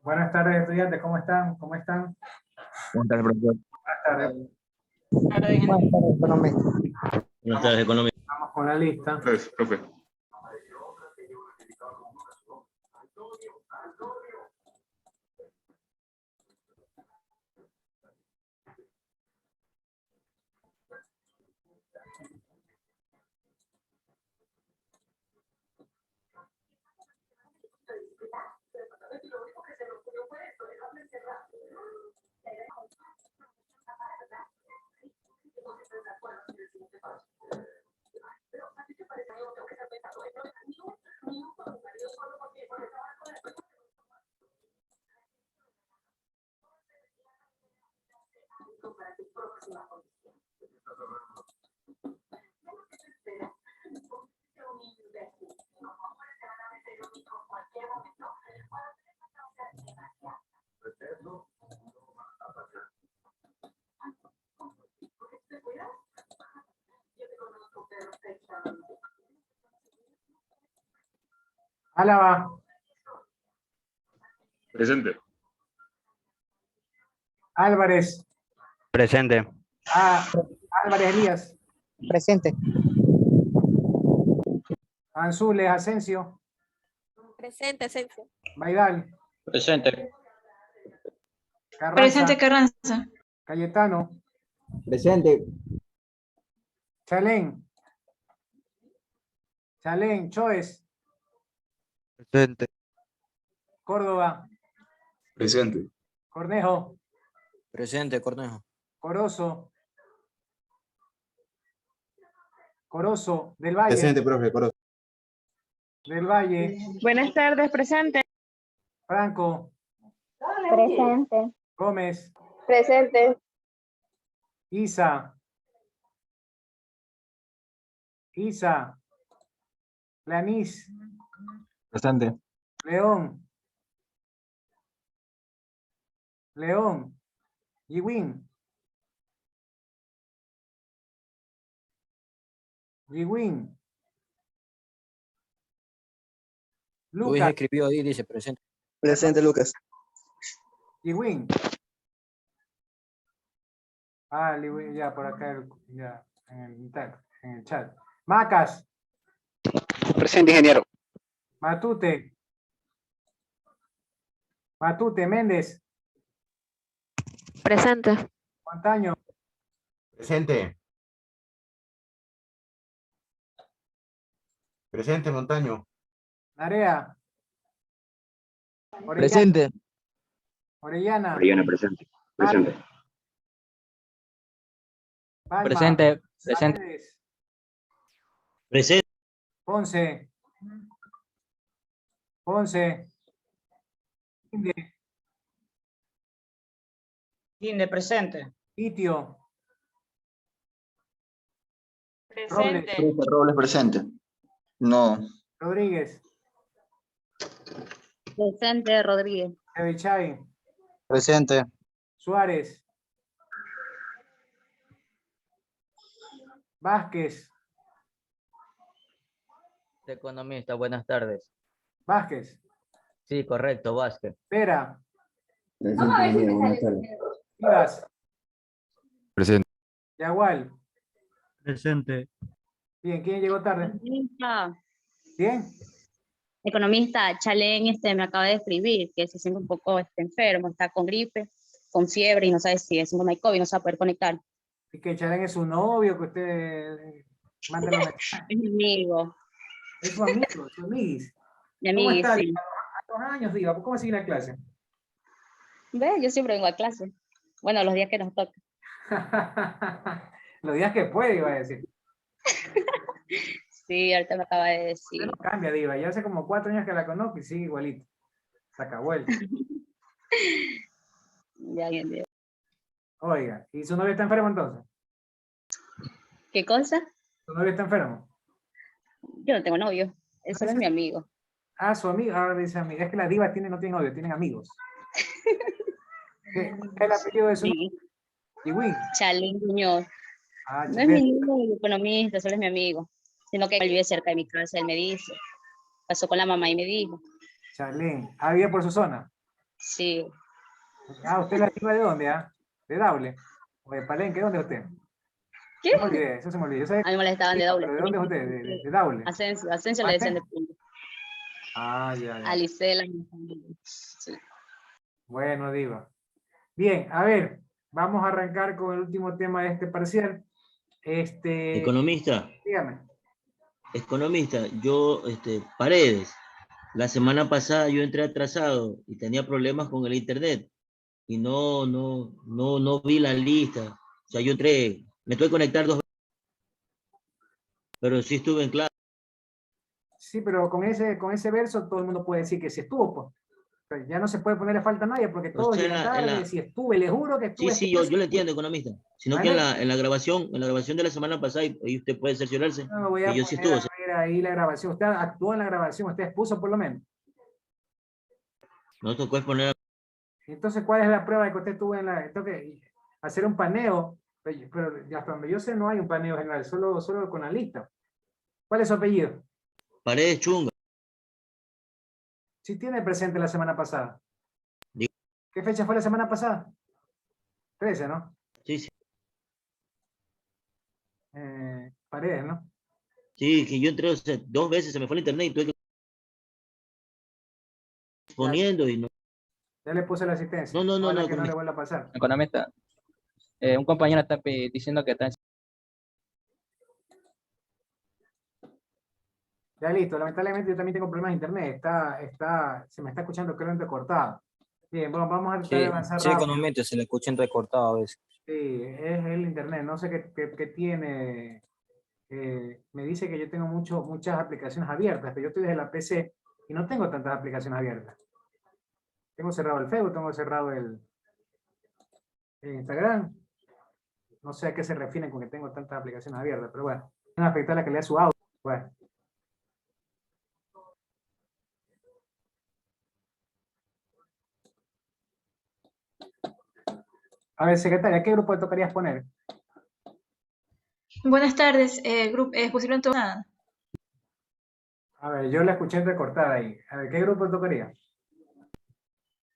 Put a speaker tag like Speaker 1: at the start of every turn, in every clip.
Speaker 1: Buenas tardes, estudiantes. ¿Cómo están? ¿Cómo están?
Speaker 2: Buenas tardes, profesor.
Speaker 1: Buenas tardes.
Speaker 3: Buenas tardes, economía.
Speaker 2: Buenas tardes, economía.
Speaker 1: Vamos con la lista.
Speaker 4: Gracias, profe.
Speaker 1: Álava.
Speaker 4: Presente.
Speaker 1: Álvarez.
Speaker 2: Presente.
Speaker 1: Álvarez Elías.
Speaker 3: Presente.
Speaker 1: Anzules Asensio.
Speaker 5: Presente, Asensio.
Speaker 1: Baidal.
Speaker 2: Presente.
Speaker 1: Carranza.
Speaker 6: Presente, Carranza.
Speaker 1: Cayetano.
Speaker 2: Presente.
Speaker 1: Chalén. Chalén. Choes.
Speaker 2: Presente.
Speaker 1: Córdoba.
Speaker 4: Presente.
Speaker 1: Cornejo.
Speaker 2: Presente, Cornejo.
Speaker 1: Corozo. Corozo. Del Valle.
Speaker 2: Presente, profe, Corozo.
Speaker 1: Del Valle.
Speaker 7: Buenas tardes, presente.
Speaker 1: Franco.
Speaker 8: Presente.
Speaker 1: Gómez.
Speaker 8: Presente.
Speaker 1: Isa. Isa. Lanís.
Speaker 2: Presente.
Speaker 1: León. León. Yiwin. Yiwin.
Speaker 2: Luis
Speaker 1: Lucas.
Speaker 2: escribió ahí, dice presente.
Speaker 3: Presente, Lucas.
Speaker 1: Yiwin. Liwin, ya por acá, ya en el chat. Macas.
Speaker 3: Presente, ingeniero.
Speaker 1: Matute. Matute Méndez.
Speaker 5: Presente.
Speaker 1: Montaño.
Speaker 2: Presente. Presente, Montaño.
Speaker 1: Narea. Orellana.
Speaker 2: Presente.
Speaker 1: Orellana.
Speaker 4: Presente.
Speaker 1: Presente. Palma.
Speaker 2: Presente. Presente.
Speaker 1: Paredes.
Speaker 2: Presente.
Speaker 1: Ponce. Ponce. Inde.
Speaker 3: Inde, presente.
Speaker 1: Itio.
Speaker 7: Presente.
Speaker 9: Robles presente. No.
Speaker 1: Rodríguez.
Speaker 8: Presente, Rodríguez.
Speaker 1: Evichay.
Speaker 3: Presente.
Speaker 1: Suárez. Vázquez.
Speaker 2: Economista, buenas tardes.
Speaker 1: Vázquez.
Speaker 2: Sí, correcto, Vázquez.
Speaker 1: Pera.
Speaker 9: Buenas tardes.
Speaker 1: Vivas.
Speaker 2: Presente.
Speaker 1: Yagual.
Speaker 2: Presente.
Speaker 1: Bien, ¿quién llegó tarde?
Speaker 8: Economista,
Speaker 1: Bien.
Speaker 8: economista, Chalén me acaba de escribir que se siente un poco enfermo, está con gripe, con fiebre y no sabe si es síndrome de COVID, no se va a poder conectar.
Speaker 1: Y que Chalén es su novio, que usted manda los mensajes.
Speaker 8: Es mi amigo,
Speaker 1: Es su amigo, su amiguis.
Speaker 8: mi
Speaker 1: ¿Cómo
Speaker 8: amigo,
Speaker 1: está?
Speaker 8: sí.
Speaker 1: Diva? A 2 años, Diva. ¿Cómo sigue la clase?
Speaker 8: ¿Ves? Yo siempre vengo a clase. Bueno, los días que nos toca.
Speaker 1: Los días que puede, iba a decir.
Speaker 8: Sí, ahorita me acaba de decir.
Speaker 1: Usted no cambia, Diva. Ya hace como 4 años que la conozco y sigue igualito. Saca vuelta.
Speaker 8: Ya, bien, bien.
Speaker 1: Oiga, ¿y su novio está enfermo entonces?
Speaker 8: ¿Qué cosa?
Speaker 1: ¿Su novio está enfermo?
Speaker 8: Yo no tengo novio, él solo es mi amigo.
Speaker 1: Ah, su amigo. Ahora dice amiga. Es que las divas no tienen novio, tienen amigos. ¿Qué es el apellido de su novio?
Speaker 8: Sí,
Speaker 1: Yiwin.
Speaker 8: Chalén Muñoz. No es mi niño economista, solo es mi amigo. Sino que él vive cerca de mi casa, él me dice. pasó con la mamá y me dijo.
Speaker 1: Charlene, ¿había por su zona?
Speaker 8: Sí,
Speaker 1: Ah, ¿usted la diva de dónde, ah? ¿De Daule? ¿O de Palenque? ¿Dónde es usted?
Speaker 8: ¿qué?
Speaker 1: Se me olvidé, eso se me olvidó. Yo sé-
Speaker 8: A mí me molestaban de doble.
Speaker 1: ¿Pero de dónde es usted? ¿De Daule?
Speaker 8: Ascenso le decían de punto.
Speaker 1: Ah, ya, ya.
Speaker 8: Alicela. Sí.
Speaker 1: Bueno, diva. Bien, a ver, vamos a arrancar con el último tema de este parcial.
Speaker 4: Economista,
Speaker 1: Dígame.
Speaker 4: yo, Paredes, la semana pasada yo entré atrasado y tenía problemas con el internet y no vi la lista. O sea, yo entré, me tuve que conectar 2 veces, pero sí estuve en clase.
Speaker 1: Sí, pero con ese verso todo el mundo puede decir que sí estuvo, pues. Pero ya no se puede ponerle falta a nadie porque
Speaker 4: O
Speaker 1: todos
Speaker 4: sea,
Speaker 1: llegan tarde, si estuve, le juro que estuve.
Speaker 4: sí, yo lo entiendo, economista. Sino que en la grabación de la semana pasada, y usted puede cerciorarse,
Speaker 1: No me voy a
Speaker 4: que yo sí
Speaker 1: poner a
Speaker 4: estuve.
Speaker 1: ver ahí la grabación. Usted actuó en la grabación, usted expuso por lo menos.
Speaker 4: Nos tocó exponer.
Speaker 1: Entonces, ¿cuál es la prueba de que usted estuvo en la... Entonces, hacer un paneo, pero hasta donde yo sé no hay un paneo general, solo con la lista. ¿Cuál es su apellido?
Speaker 4: Paredes Chunga.
Speaker 1: Si tiene presente la semana pasada.
Speaker 4: Digo.
Speaker 1: ¿Qué fecha fue la semana pasada? 13, ¿no?
Speaker 4: Sí.
Speaker 1: Paredes, ¿no?
Speaker 4: Sí, que yo entré, o sea, 2 veces se me fue el internet y tuve que exponiendo y no.
Speaker 1: Ya le puse la asistencia.
Speaker 4: No,
Speaker 1: Ojalá que no le vuelva a pasar.
Speaker 2: Economista, un compañero está diciendo que está...
Speaker 1: Ya listo, lamentablemente yo también tengo problemas de internet, se me está escuchando creo entrecortado. Bien, bueno, vamos a tratar de avanzar
Speaker 2: Sí,
Speaker 1: rápido.
Speaker 2: economista, se le escucha entrecortado a veces.
Speaker 1: Sí, es el internet, no sé qué tiene. Me dice que yo tengo muchas aplicaciones abiertas, pero yo estoy desde la PC y no tengo tantas aplicaciones abiertas. Tengo cerrado el Facebook, tengo cerrado el Instagram. No sé a qué se refieren con que tengo tantas aplicaciones abiertas, pero bueno, van a afectar la calidad de su audio. Bueno. A ver, secretaria, ¿qué grupo te tocarías poner?
Speaker 6: Buenas tardes, pusieron todo nada.
Speaker 1: A ver, yo la escuché entrecortada ahí. A ver, ¿qué grupo te tocaría?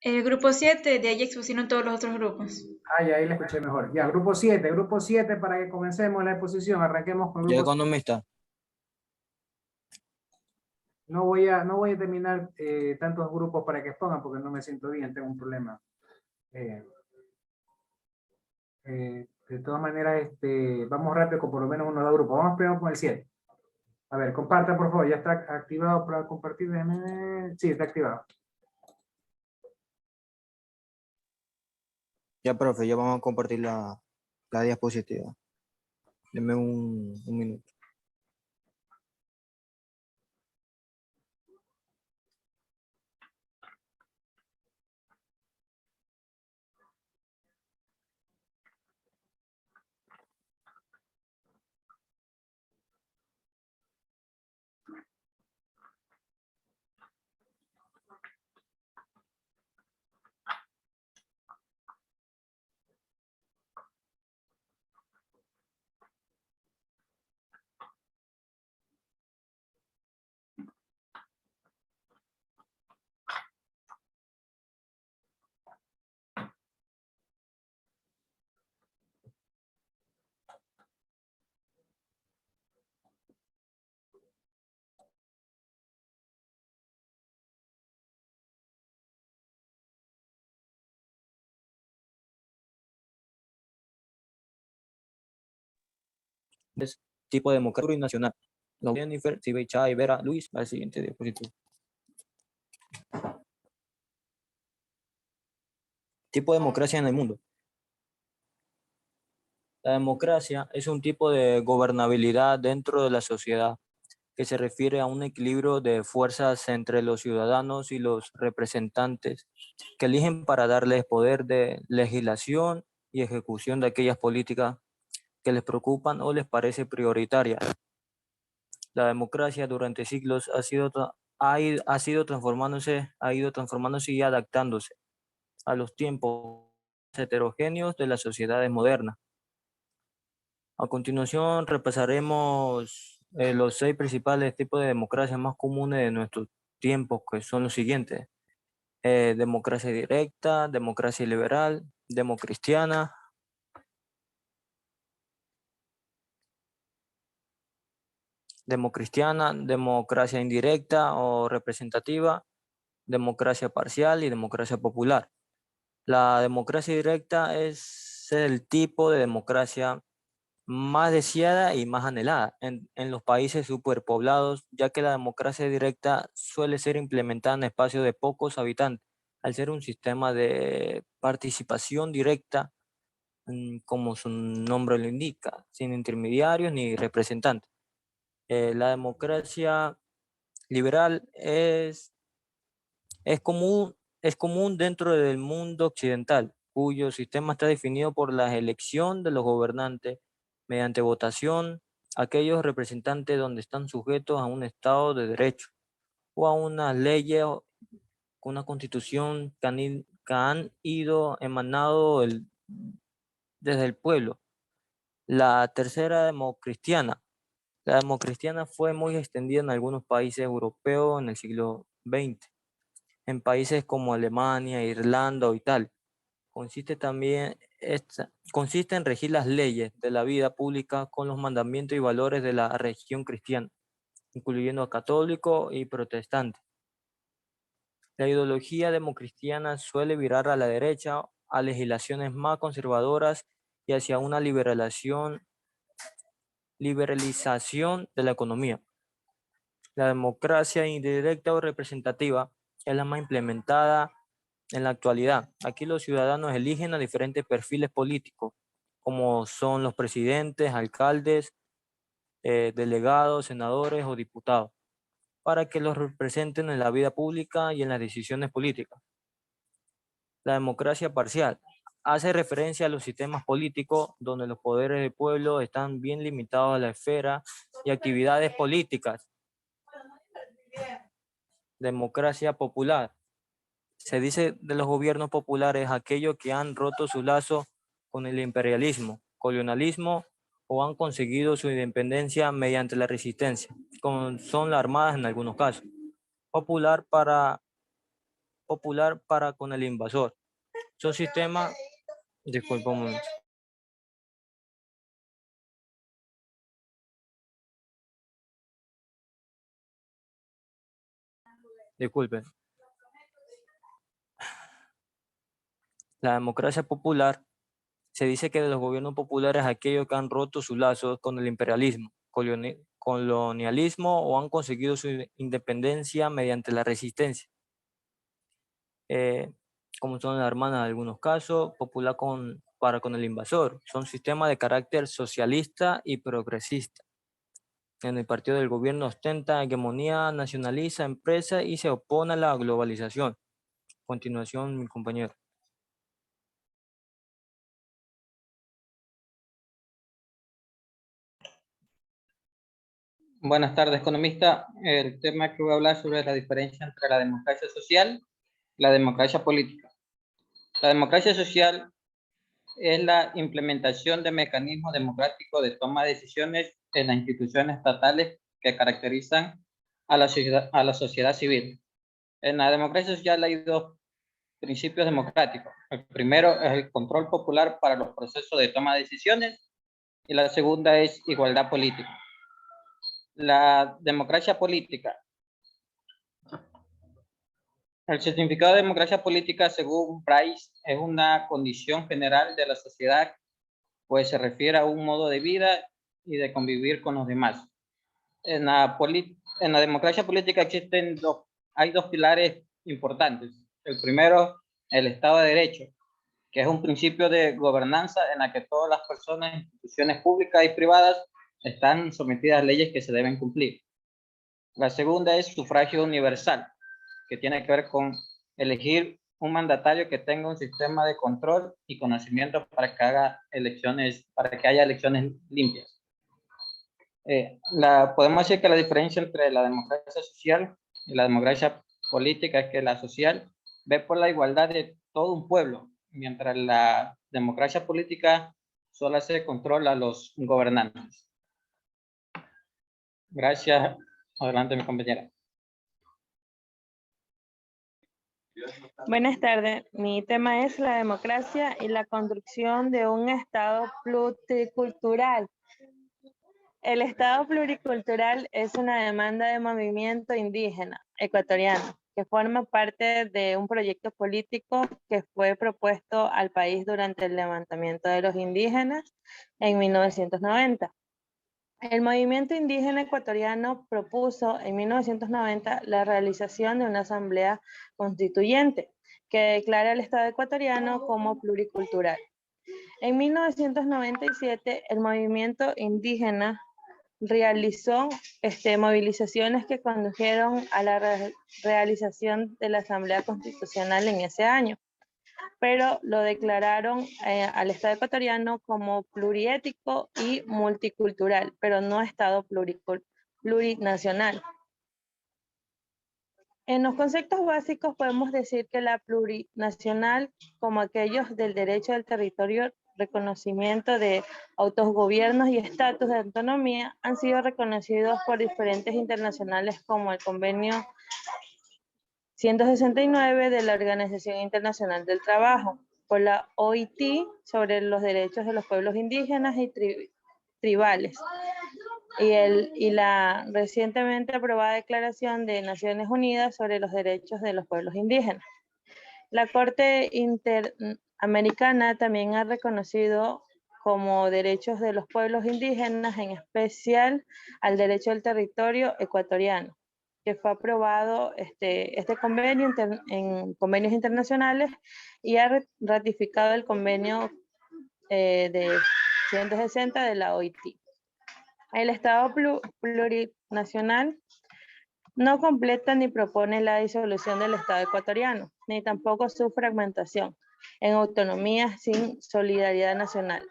Speaker 6: El grupo 7, de ahí expusieron todos los otros grupos.
Speaker 1: Ah, ya, ahí la escuché mejor. Ya, grupo 7 para que comencemos la exposición. Arranquemos con el
Speaker 2: Yo
Speaker 1: grupo 7.
Speaker 2: economista.
Speaker 1: No voy a terminar tantos grupos para que expongan porque no me siento bien, tengo un problema. De todas maneras, vamos rápido con por lo menos uno o dos grupos. Vamos primero con el 7. A ver, compartan por favor. ¿Ya está activado para compartir? Sí, está activado.
Speaker 2: Ya, profe, ya vamos a compartir la diapositiva. Deme un minuto. Tipo de democracia y nacional. Jennifer, Sibecha y Vera, Luis, al siguiente diapositiva. Tipo de democracia en el mundo. La democracia es un tipo de gobernabilidad dentro de la sociedad que se refiere a un equilibrio de fuerzas entre los ciudadanos y los representantes que eligen para darles poder de legislación y ejecución de aquellas políticas que les preocupan o les parece prioritarias. La democracia durante siglos ha ido transformándose y adaptándose a los tiempos heterogéneos de las sociedades modernas. A continuación repasaremos los 6 principales tipos de democracia más comunes de nuestros tiempos, que son los siguientes: democracia directa, democracia liberal, democristiana, democracia indirecta o representativa, democracia parcial y democracia popular. La democracia directa es el tipo de democracia más deseada y más anhelada en los países superpoblados, ya que la democracia directa suele ser implementada en espacios de pocos habitantes, al ser un sistema de participación directa, como su nombre lo indica, sin intermediarios ni representantes. La democracia liberal es común dentro del mundo occidental, cuyo sistema está definido por la elección de los gobernantes mediante votación, aquellos representantes donde están sujetos a un Estado de Derecho o a unas leyes, una constitución que han ido emanado desde el pueblo. La tercera, democristiana. La democristiana fue muy extendida en algunos países europeos en el siglo XX, en países como Alemania, Irlanda o Italia. Consiste en regir las leyes de la vida pública con los mandamientos y valores de la religión cristiana, incluyendo a católicos y protestantes. La ideología democristiana suele virar a la derecha, a legislaciones más conservadoras y hacia una liberalización de la economía. La democracia indirecta o representativa es la más implementada en la actualidad. Aquí los ciudadanos eligen a diferentes perfiles políticos, como son los presidentes, alcaldes, delegados, senadores o diputados, para que los representen en la vida pública y en las decisiones políticas. La democracia parcial hace referencia a los sistemas políticos donde los poderes del pueblo están bien limitados a la esfera y actividades políticas. Democracia popular. Se dice de los gobiernos populares aquellos que han roto su lazo con el imperialismo, colonialismo o han conseguido su independencia mediante la resistencia, como son las armadas en algunos casos. Popular para con el invasor. Son sistemas, disculpa un momento. Disculpen. La democracia popular se dice que de los gobiernos populares aquellos que han roto sus lazos con el imperialismo, colonialismo o han conseguido su independencia mediante la resistencia. Como son las hermanas en algunos casos, popular para con el invasor. Son sistemas de carácter socialista y progresista. En el partido del gobierno ostenta hegemonía, nacionaliza empresas y se opone a la globalización. A continuación, mi compañero.
Speaker 10: Buenas tardes, economista. El tema que voy a hablar sobre la diferencia entre la democracia social y la democracia política. La democracia social es la implementación de mecanismos democráticos de toma de decisiones en las instituciones estatales que caracterizan a la sociedad civil. En la democracia social hay dos principios democráticos. El primero es el control popular para los procesos de toma de decisiones y la segunda es igualdad política. La democracia política. El significado de democracia política, según Price, es una condición general de la sociedad, pues se refiere a un modo de vida y de convivir con los demás. En la democracia política hay dos pilares importantes. El primero, el Estado de Derecho, que es un principio de gobernanza en la que todas las personas, instituciones públicas y privadas están sometidas a leyes que se deben cumplir. La segunda es sufragio universal, que tiene que ver con elegir un mandatario que tenga un sistema de control y conocimiento para que haya elecciones limpias. Podemos decir que la diferencia entre la democracia social y la democracia política es que la social ve por la igualdad de todo un pueblo, mientras la democracia política solo hace control a los gobernantes. Gracias. Adelante, mi compañera.
Speaker 7: Buenas tardes. Mi tema es la democracia y la construcción de un Estado pluricultural. El Estado pluricultural es una demanda de movimiento indígena ecuatoriano que forma parte de un proyecto político que fue propuesto al país durante el levantamiento de los indígenas en 1990. El movimiento indígena ecuatoriano propuso en 1990 la realización de una asamblea constituyente que declara al Estado ecuatoriano como pluricultural. En 1997, el movimiento indígena realizó movilizaciones que condujeron a la realización de la Asamblea Constitucional en ese año, pero lo declararon al Estado ecuatoriano como pluriético y multicultural, pero no Estado plurinacional. En los conceptos básicos podemos decir que la plurinacional, como aquellos del derecho del territorio, reconocimiento de autogobiernos y estatus de autonomía, han sido reconocidos por diferentes internacionales como el Convenio 169 de la Organización Internacional del Trabajo, por la OIT sobre los derechos de los pueblos indígenas y tribales, y la recientemente aprobada Declaración de Naciones Unidas sobre los derechos de los pueblos indígenas. La Corte Interamericana también ha reconocido como derechos de los pueblos indígenas, en especial al derecho del territorio ecuatoriano, que fue aprobado este convenio en convenios internacionales y ha ratificado el convenio de 160 de la OIT. El Estado plurinacional no completa ni propone la disolución del Estado ecuatoriano, ni tampoco su fragmentación en autonomía sin solidaridad nacional.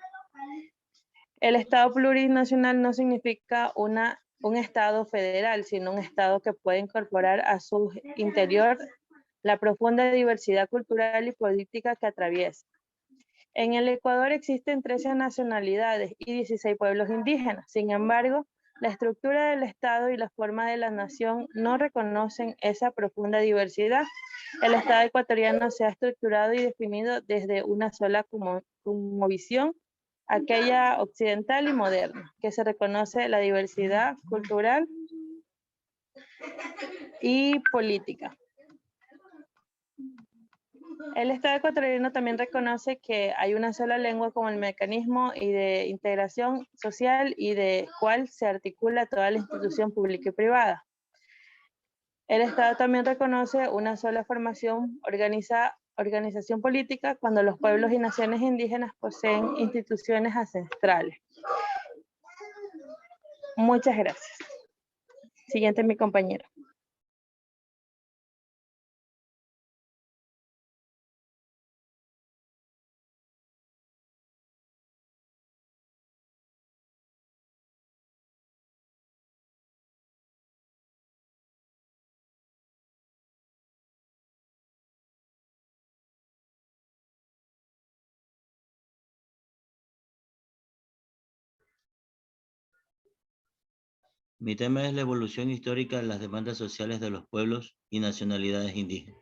Speaker 7: El Estado plurinacional no significa un Estado federal, sino un Estado que puede incorporar a su interior la profunda diversidad cultural y política que atraviesa. En el Ecuador existen 13 nacionalidades y 16 pueblos indígenas. Sin embargo, la estructura del Estado y la forma de la nación no reconocen esa profunda diversidad. El Estado ecuatoriano se ha estructurado y definido desde una sola cosmovisión, aquella occidental y moderna, que se reconoce la diversidad cultural y política. El Estado ecuatoriano también reconoce que hay una sola lengua como el mecanismo y de integración social y de cual se articula toda la institución pública y privada. El Estado también reconoce una sola formación, organización política cuando los pueblos y naciones indígenas poseen instituciones ancestrales. Muchas gracias. Siguiente mi compañero.
Speaker 4: Mi tema es la evolución histórica de las demandas sociales de los pueblos y nacionalidades indígenas.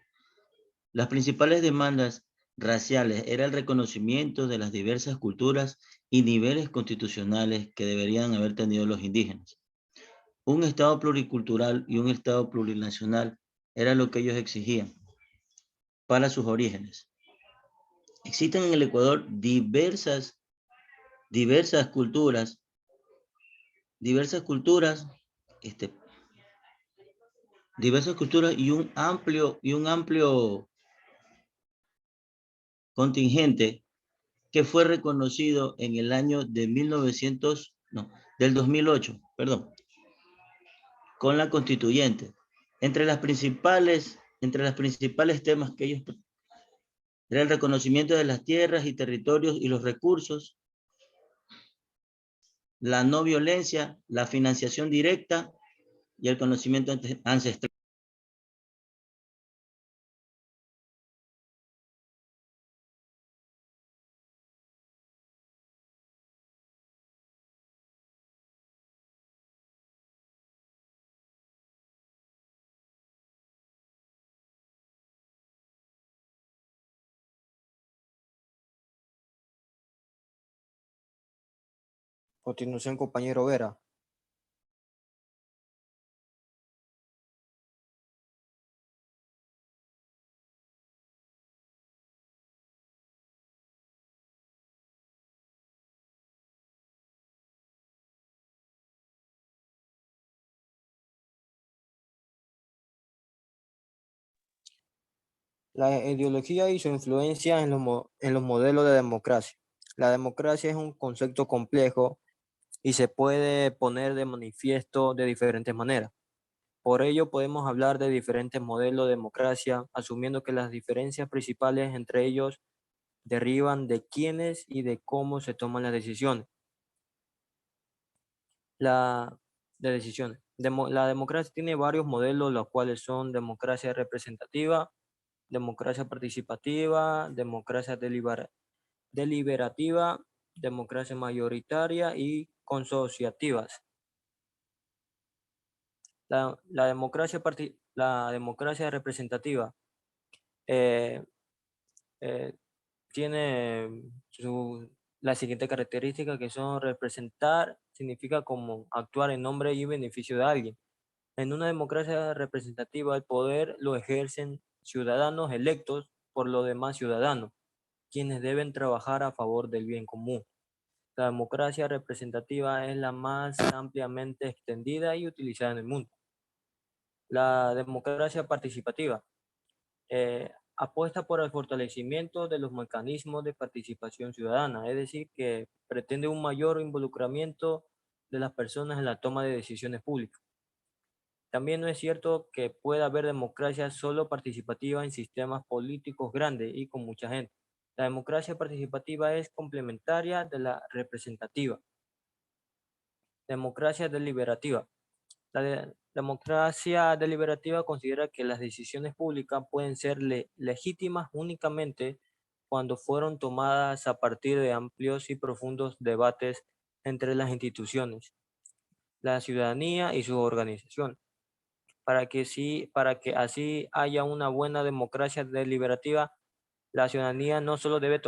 Speaker 4: Las principales demandas raciales era el reconocimiento de las diversas culturas y niveles constitucionales que deberían haber tenido los indígenas. Un Estado pluricultural y un Estado plurinacional era lo que ellos exigían para sus orígenes. Existen en el Ecuador diversas culturas, diversas culturas y un amplio contingente que fue reconocido en el año de del 2008, perdón, con la constituyente. Entre las principales temas que ellos era el reconocimiento de las tierras y territorios y los recursos, la no violencia, la financiación directa y el conocimiento ancestral.
Speaker 2: Continuación, compañero Vera. La ideología y su influencia en los modelos de democracia. La democracia es un concepto complejo y se puede poner de manifiesto de diferentes maneras. Por ello podemos hablar de diferentes modelos de democracia, asumiendo que las diferencias principales entre ellos derivan de quiénes y de cómo se toman las decisiones. La democracia tiene varios modelos, los cuales son democracia representativa, democracia participativa, democracia deliberativa, democracia mayoritaria y consociativas. La democracia representativa eh, tiene la siguiente característica, que son: representar significa como actuar en nombre y beneficio de alguien. En una democracia representativa el poder lo ejercen ciudadanos electos por los demás ciudadanos, quienes deben trabajar a favor del bien común. La democracia representativa es la más ampliamente extendida y utilizada en el mundo. La democracia participativa apuesta por el fortalecimiento de los mecanismos de participación ciudadana, es decir, que pretende un mayor involucramiento de las personas en la toma de decisiones públicas. También no es cierto que pueda haber democracia solo participativa en sistemas políticos grandes y con mucha gente. La democracia participativa es complementaria de la representativa. Democracia deliberativa. La democracia deliberativa considera que las decisiones públicas pueden ser legítimas únicamente cuando fueron tomadas a partir de amplios y profundos debates entre las instituciones, la ciudadanía y sus organizaciones. Para que así haya una buena democracia deliberativa, la ciudadanía no solo debe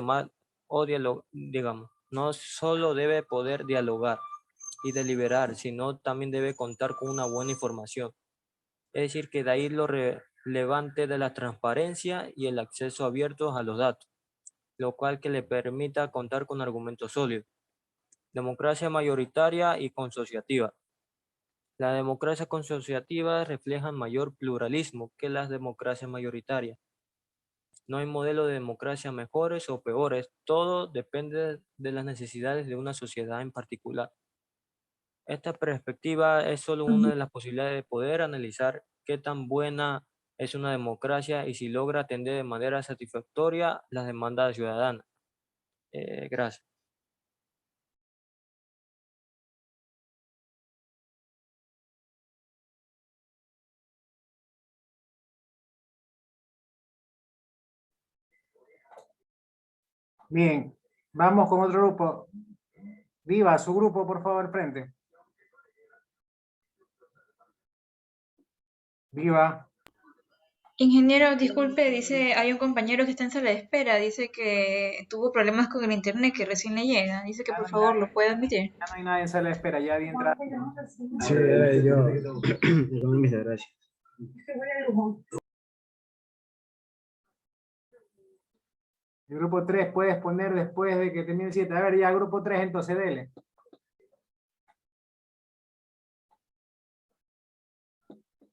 Speaker 2: no solo debe poder dialogar y deliberar, sino también debe contar con una buena información. Es decir, que de ahí lo relevante de la transparencia y el acceso abierto a los datos, lo cual que le permita contar con argumentos sólidos. Democracia mayoritaria y consociativa. La democracia consociativa refleja mayor pluralismo que las democracias mayoritarias. No hay modelo de democracia mejores o peores, todo depende de las necesidades de una sociedad en particular. Esta perspectiva es solo una de las posibilidades de poder analizar qué tan buena es una democracia y si logra atender de manera satisfactoria las demandas ciudadanas. Gracias.
Speaker 1: Bien, vamos con otro grupo. Viva, su grupo, por favor, frente. Viva.
Speaker 6: Ingeniero, disculpe, dice, hay un compañero que está en sala de espera, dice que tuvo problemas con el internet, que recién le llega, dice que por favor lo puede admitir.
Speaker 1: Ya no hay nadie en sala de espera, ya había entrado.
Speaker 3: Sí, yo. Muchas gracias.
Speaker 1: El grupo 3 puedes poner después de que termine el 7. A ver, ya, grupo 3, entonces dele.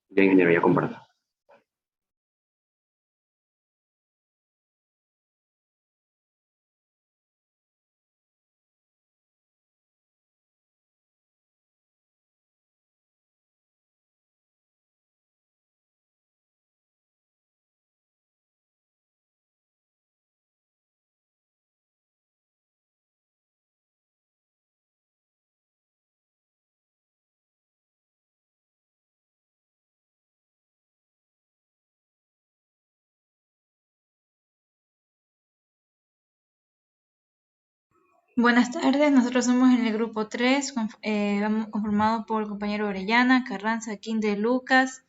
Speaker 11: Bien, ingeniero, ya comparto.
Speaker 6: Buenas tardes, nosotros somos en el grupo 3, conformado por el compañero Orellana, Carranza, Quinde, Lucas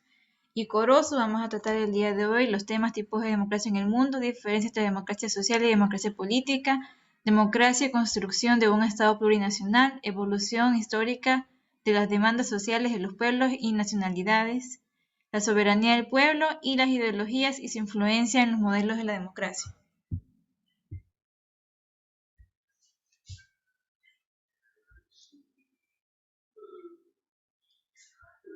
Speaker 6: y Corozo. Vamos a tratar el día de hoy los temas: tipos de democracia en el mundo, diferencias entre democracia social y democracia política, democracia y construcción de un Estado plurinacional, evolución histórica de las demandas sociales de los pueblos y nacionalidades, la soberanía del pueblo y las ideologías y su influencia en los modelos de la democracia.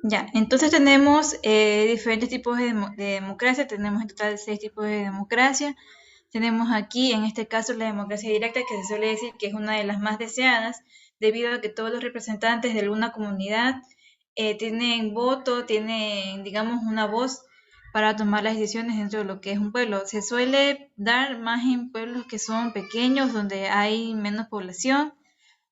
Speaker 6: Ya, entonces tenemos diferentes tipos de democracia, tenemos en total 6 tipos de democracia. Tenemos aquí, en este caso, la democracia directa, que se suele decir que es una de las más deseadas, debido a que todos los representantes de alguna comunidad tienen voto, tienen, digamos, una voz para tomar las decisiones dentro de lo que es un pueblo. Se suele dar más en pueblos que son pequeños, donde hay menos población.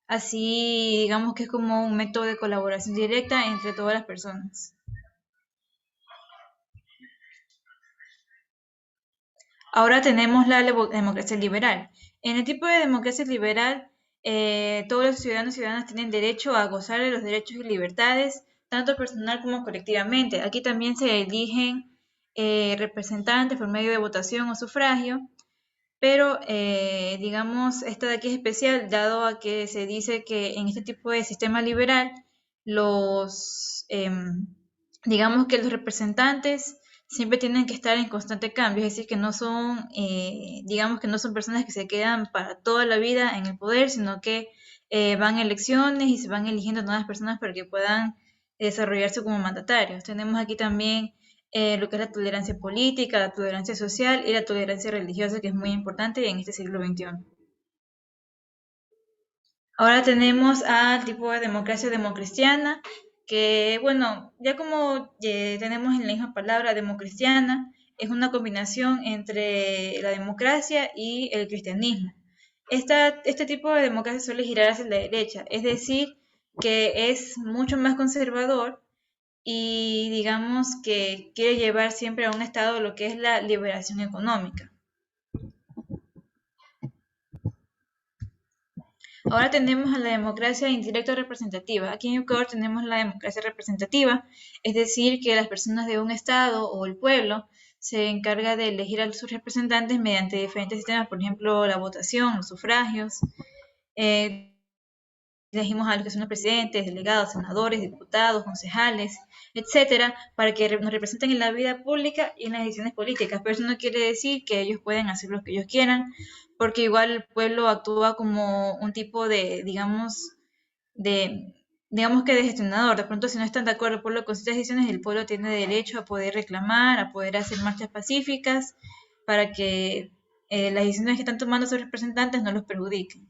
Speaker 6: Así, digamos que es como un método de colaboración directa entre todas las personas. Ahora tenemos la democracia liberal. En el tipo de democracia liberal, todos los ciudadanos y ciudadanas tienen derecho a gozar de los derechos y libertades, tanto personal como colectivamente. Aquí también se eligen representantes por medio de votación o sufragio, pero digamos, esta de aquí es especial, dado a que se dice que en este tipo de sistema liberal, digamos que los representantes siempre tienen que estar en constante cambio, es decir, que no son, digamos que no son personas que se quedan para toda la vida en el poder, sino que van a elecciones y se van eligiendo nuevas personas para que puedan desarrollarse como mandatarios. Tenemos aquí también lo que es la tolerancia política, la tolerancia social y la tolerancia religiosa, que es muy importante en este siglo XXI. Ahora tenemos al tipo de democracia democristiana, que bueno, ya como tenemos en la misma palabra democristiana, es una combinación entre la democracia y el cristianismo. Este tipo de democracia suele girar hacia la derecha, es decir, que es mucho más conservador y digamos que quiere llevar siempre a un estado lo que es la liberación económica. Ahora tenemos a la democracia indirecta representativa. Aquí en Ecuador tenemos la democracia representativa, es decir, que las personas de un estado o el pueblo se encarga de elegir a sus representantes mediante diferentes sistemas, por ejemplo, la votación, los sufragios. Elegimos a los que son los presidentes, delegados, senadores, diputados, concejales, etcétera, para que nos representen en la vida pública y en las decisiones políticas. Pero eso no quiere decir que ellos pueden hacer lo que ellos quieran, porque igual el pueblo actúa como un tipo de, digamos que de gestionador. De pronto, si no están de acuerdo el pueblo con ciertas decisiones, el pueblo tiene derecho a poder reclamar, a poder hacer marchas pacíficas, para que las decisiones que están tomando sus representantes no los perjudiquen.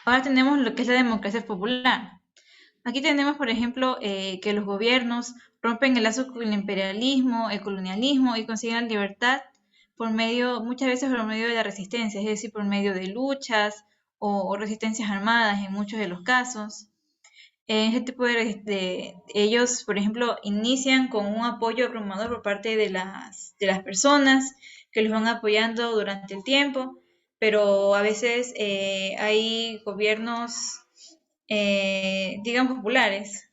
Speaker 6: Ahora tenemos lo que es la democracia popular. Aquí tenemos, por ejemplo, que los gobiernos rompen el lazo con el imperialismo, el colonialismo y consiguen la libertad muchas veces por medio de la resistencia, es decir, por medio de luchas o resistencias armadas en muchos de los casos. En este tipo ellos, por ejemplo, inician con un apoyo abrumador por parte de las personas que los van apoyando durante el tiempo, pero a veces hay gobiernos, digamos, populares,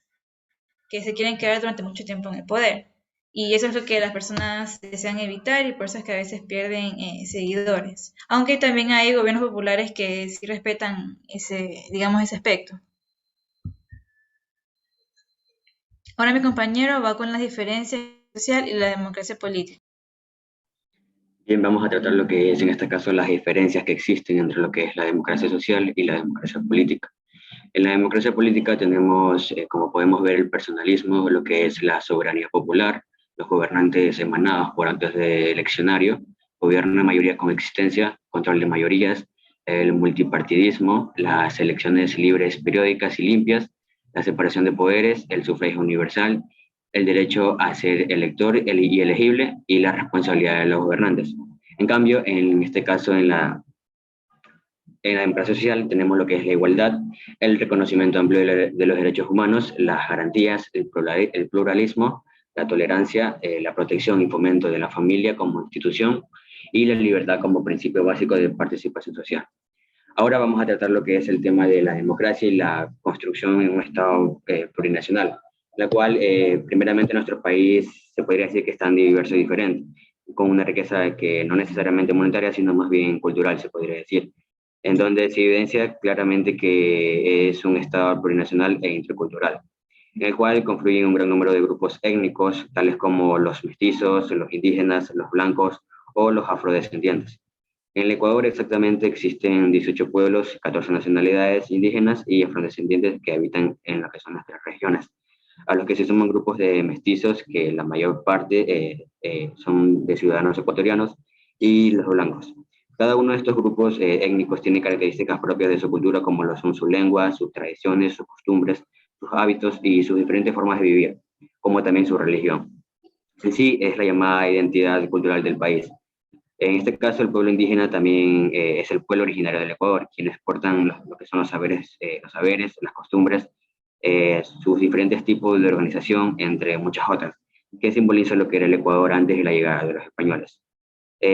Speaker 6: que se quieren quedar durante mucho tiempo en el poder. Y eso es lo que las personas desean evitar y por eso es que a veces pierden seguidores. Aunque también hay gobiernos populares que sí respetan ese aspecto. Ahora mi compañero va con la diferencia social y la democracia política.
Speaker 11: Bien, vamos a tratar lo que es en este caso las diferencias que existen entre lo que es la democracia social y la democracia política. En la democracia política tenemos, como podemos ver, el personalismo, lo que es la soberanía popular, los gobernantes emanados por actos de eleccionario, gobierno de mayoría con existencia, control de mayorías, el multipartidismo, las elecciones libres, periódicas y limpias, la separación de poderes, el sufragio universal, el derecho a ser elector y elegible y la responsabilidad de los gobernantes. En cambio, en este caso, en la democracia social tenemos lo que es la igualdad, el reconocimiento amplio de los derechos humanos, las garantías, el pluralismo, la tolerancia, la protección y fomento de la familia como institución y la libertad como principio básico de participación social. Ahora vamos a tratar lo que es el tema de la democracia y la construcción en un Estado plurinacional, la cual primeramente nuestro país se podría decir que es tan diverso y diferente. con una riqueza que no necesariamente monetaria, sino más bien cultural, se podría decir, en donde se evidencia claramente que es un Estado plurinacional e intercultural, en el cual confluyen un gran número de grupos étnicos, tales como los mestizos, los indígenas, los blancos o los afrodescendientes. En el Ecuador exactamente existen 18 pueblos, 14 nacionalidades indígenas y afrodescendientes que habitan en lo que son las tres regiones, a los que se suman grupos de mestizos que la mayor parte son de ciudadanos ecuatorianos y los blancos. Cada uno de estos grupos étnicos tiene características propias de su cultura, como lo son su lengua, sus tradiciones, sus costumbres, sus hábitos y sus diferentes formas de vivir, como también su religión. En sí es la llamada identidad cultural del país. En este caso, el pueblo indígena también es el pueblo originario del Ecuador, quienes portan lo que son los saberes, las costumbres, sus diferentes tipos de organización, entre muchas otras, que simbolizan lo que era el Ecuador antes de la llegada de los españoles.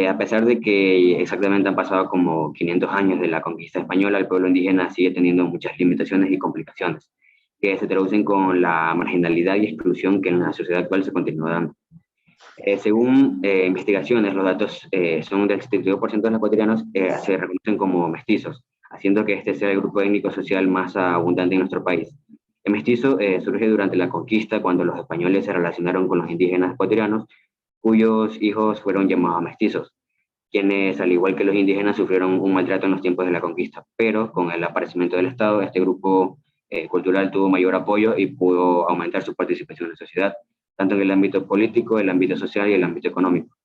Speaker 11: A pesar de que exactamente han pasado como 500 años de la conquista española, el pueblo indígena sigue teniendo muchas limitaciones y complicaciones, que se traducen con la marginalidad y exclusión que en la sociedad actual se continúa dando. Según investigaciones, los datos son del 72% de los ecuatorianos se reconocen como mestizos, haciendo que este sea el grupo étnico social más abundante en nuestro país. El mestizo surge durante la conquista, cuando los españoles se relacionaron con los indígenas ecuatorianos, cuyos hijos fueron llamados mestizos, quienes, al igual que los indígenas, sufrieron un maltrato en los tiempos de la conquista. Pero con el aparecimiento del Estado, este grupo cultural tuvo mayor apoyo y pudo aumentar su participación en la sociedad, tanto en el ámbito político, el ámbito social y el ámbito económico.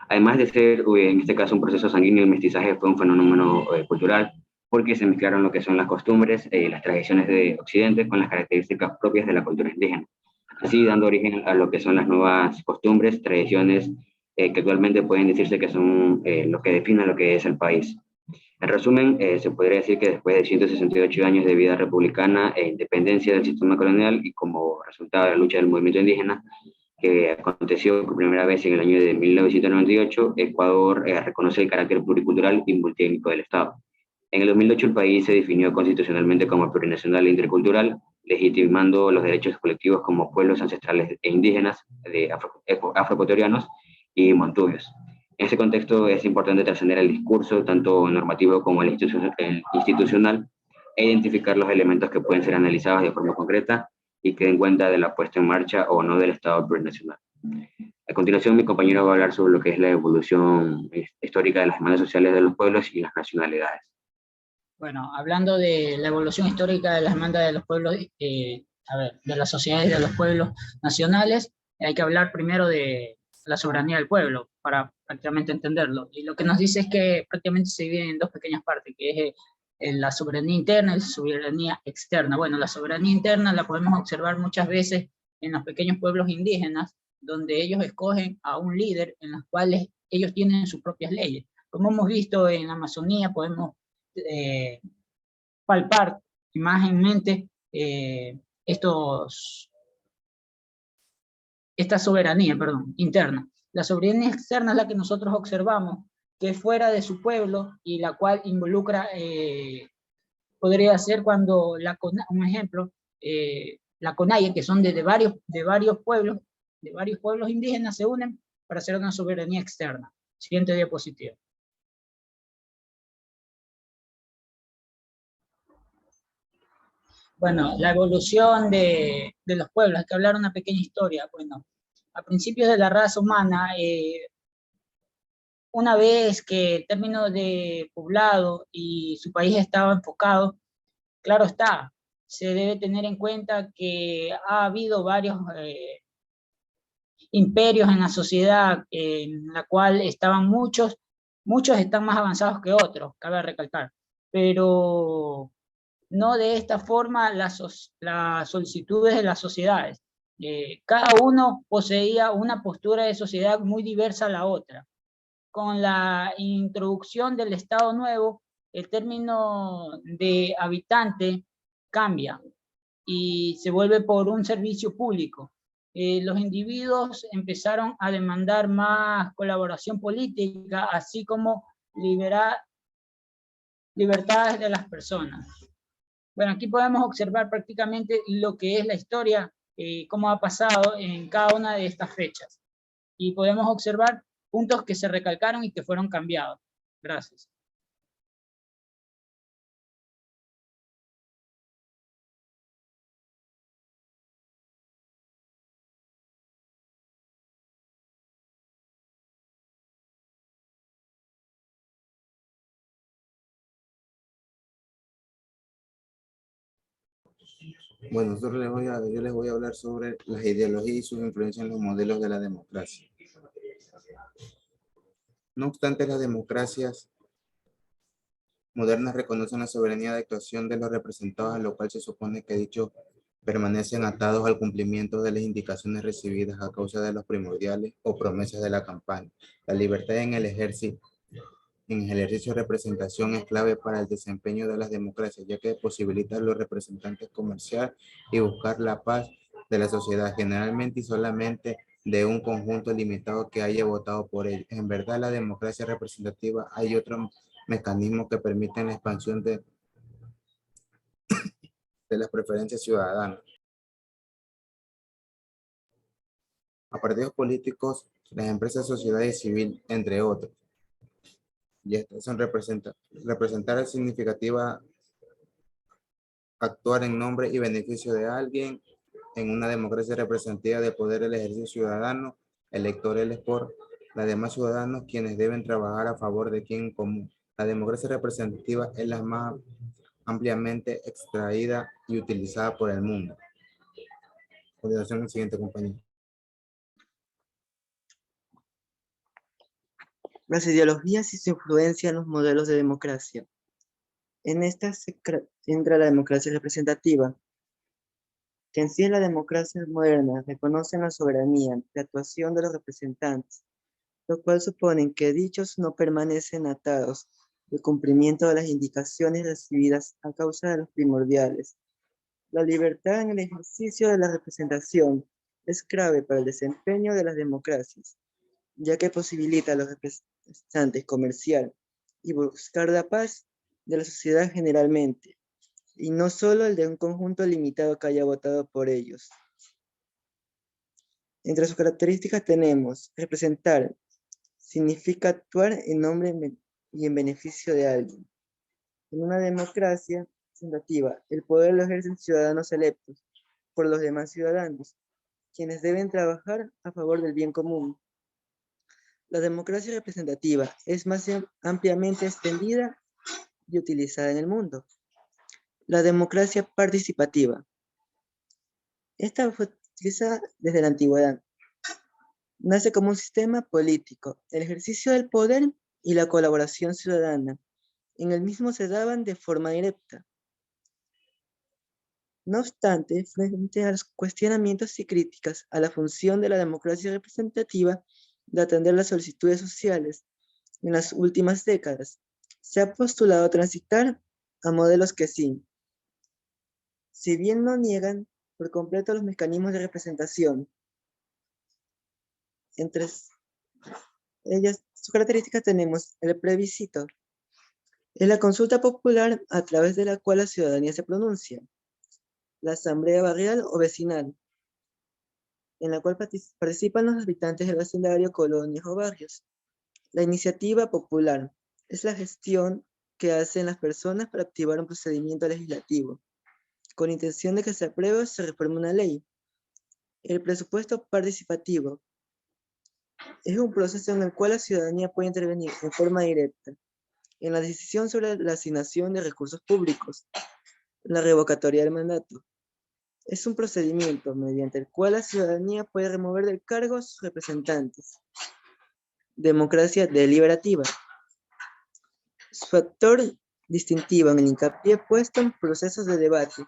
Speaker 11: Además de ser, en este caso, un proceso sanguíneo, el mestizaje fue un fenómeno cultural, porque se mezclaron lo que son las costumbres y las tradiciones de Occidente con las características propias de la cultura indígena, así dando origen a lo que son las nuevas costumbres, tradiciones, que actualmente pueden decirse que son lo que define lo que es el país. En resumen, se podría decir que después de 168 años de vida republicana e independencia del sistema colonial y como resultado de la lucha del movimiento indígena, que aconteció por primera vez en el año de 1998, Ecuador reconoce el carácter pluricultural y multiétnico del Estado. En el 2008 el país se definió constitucionalmente como plurinacional e intercultural, legitimando los derechos colectivos como pueblos ancestrales e indígenas de afroecuatorianos y montubios. En ese contexto es importante trascender el discurso, tanto normativo como el institucional, e identificar los elementos que pueden ser analizados de forma concreta y que den cuenta de la puesta en marcha o no del Estado plurinacional. A continuación, mi compañero va a hablar sobre lo que es la evolución histórica de las demandas sociales de los pueblos y las nacionalidades.
Speaker 12: Bueno, hablando de la evolución histórica de las demandas de los pueblos, de las sociedades de los pueblos nacionales, hay que hablar primero de la soberanía del pueblo, para prácticamente entenderlo. Y lo que nos dice es que prácticamente se divide en dos pequeñas partes, que es la soberanía interna y la soberanía externa. Bueno, la soberanía interna la podemos observar muchas veces en los pequeños pueblos indígenas, donde ellos escogen a un líder en los cuales ellos tienen sus propias leyes. Como hemos visto en la Amazonía, podemos palpar más en mente esta soberanía, interna. La soberanía externa es la que nosotros observamos, que es fuera de su pueblo y la cual involucra, podría ser cuando, un ejemplo, la CONAIE, que son de varios pueblos indígenas, se unen para hacer una soberanía externa. Siguiente diapositiva. Bueno, la evolución de los pueblos, hay que hablar una pequeña historia. Bueno, a principios de la raza humana, una vez que el término de poblado y su país estaba enfocado, claro está, se debe tener en cuenta que ha habido varios imperios en la sociedad, en la cual estaban muchos están más avanzados que otros, cabe recalcar, pero no de esta forma las solicitudes de las sociedades. Cada uno poseía una postura de sociedad muy diversa a la otra. Con la introducción del Estado Nuevo, el término de habitante cambia y se vuelve por un servicio público. Los individuos empezaron a demandar más colaboración política, así como libertades de las personas. Bueno, aquí podemos observar prácticamente lo que es la historia, cómo ha pasado en cada una de estas fechas. y podemos observar puntos que se recalcaron y que fueron cambiados. Gracias.
Speaker 13: Bueno, yo les voy a hablar sobre las ideologías y sus influencias en los modelos de la democracia. No obstante, las democracias modernas reconocen la soberanía de actuación de los representados, a lo cual se supone que dichos permanecen atados al cumplimiento de las indicaciones recibidas a causa de los primordiales o promesas de la campaña. La libertad en el ejercicio de representación es clave para el desempeño de las democracias, ya que posibilita a los representantes comerciar y buscar la paz de la sociedad, generalmente y solamente de un conjunto limitado que haya votado por él. En verdad, la democracia representativa hay otros mecanismos que permiten la expansión de las preferencias ciudadanas. A partidos políticos, las empresas, sociedades civiles, entre otros. Y estas son representar significativa actuar en nombre y beneficio de alguien. En una democracia representativa de poder el ejercicio ciudadano, electorales por los demás ciudadanos, quienes deben trabajar a favor de quien común. La democracia representativa es la más ampliamente extraída y utilizada por el mundo. A continuación, el siguiente compañero.
Speaker 14: Las ideologías y su influencia en los modelos de democracia. En esta entra la democracia representativa, que en sí es la democracia moderna, reconocen la soberanía de actuación de los representantes, lo cual supone que dichos no permanecen atados al cumplimiento de las indicaciones recibidas a causa de los primordiales. La libertad en el ejercicio de la representación es clave para el desempeño de las democracias, ya que posibilita a los representantes comerciar y buscar la paz de la sociedad generalmente, y no solo el de un conjunto limitado que haya votado por ellos. Entre sus características tenemos representar, significa actuar en nombre y en beneficio de alguien. En una democracia representativa, el poder lo ejercen ciudadanos electos por los demás ciudadanos, quienes deben trabajar a favor del bien común. La democracia representativa es más ampliamente extendida y utilizada en el mundo. La democracia participativa. Esta fue utilizada desde la antigüedad. Nace como un sistema político, el ejercicio del poder y la colaboración ciudadana. En el mismo se daban de forma directa. No obstante, frente a los cuestionamientos y críticas a la función de la democracia representativa de atender las solicitudes sociales en las últimas décadas, se ha postulado transitar a modelos que sí, si bien no niegan por completo los mecanismos de representación, entre ellas, sus características tenemos el plebiscito, es la consulta popular a través de la cual la ciudadanía se pronuncia, la asamblea barrial o vecinal, en la cual participan los habitantes del vecindario, colonias o barrios. La iniciativa popular es la gestión que hacen las personas para activar un procedimiento legislativo, con intención de que se apruebe o se reforme una ley. El presupuesto participativo es un proceso en el cual la ciudadanía puede intervenir de forma directa en la decisión sobre la asignación de recursos públicos, la revocatoria del mandato. Es un procedimiento mediante el cual la ciudadanía puede remover del cargo a sus representantes. Democracia deliberativa. Su factor distintivo en el hincapié puesto en procesos de debate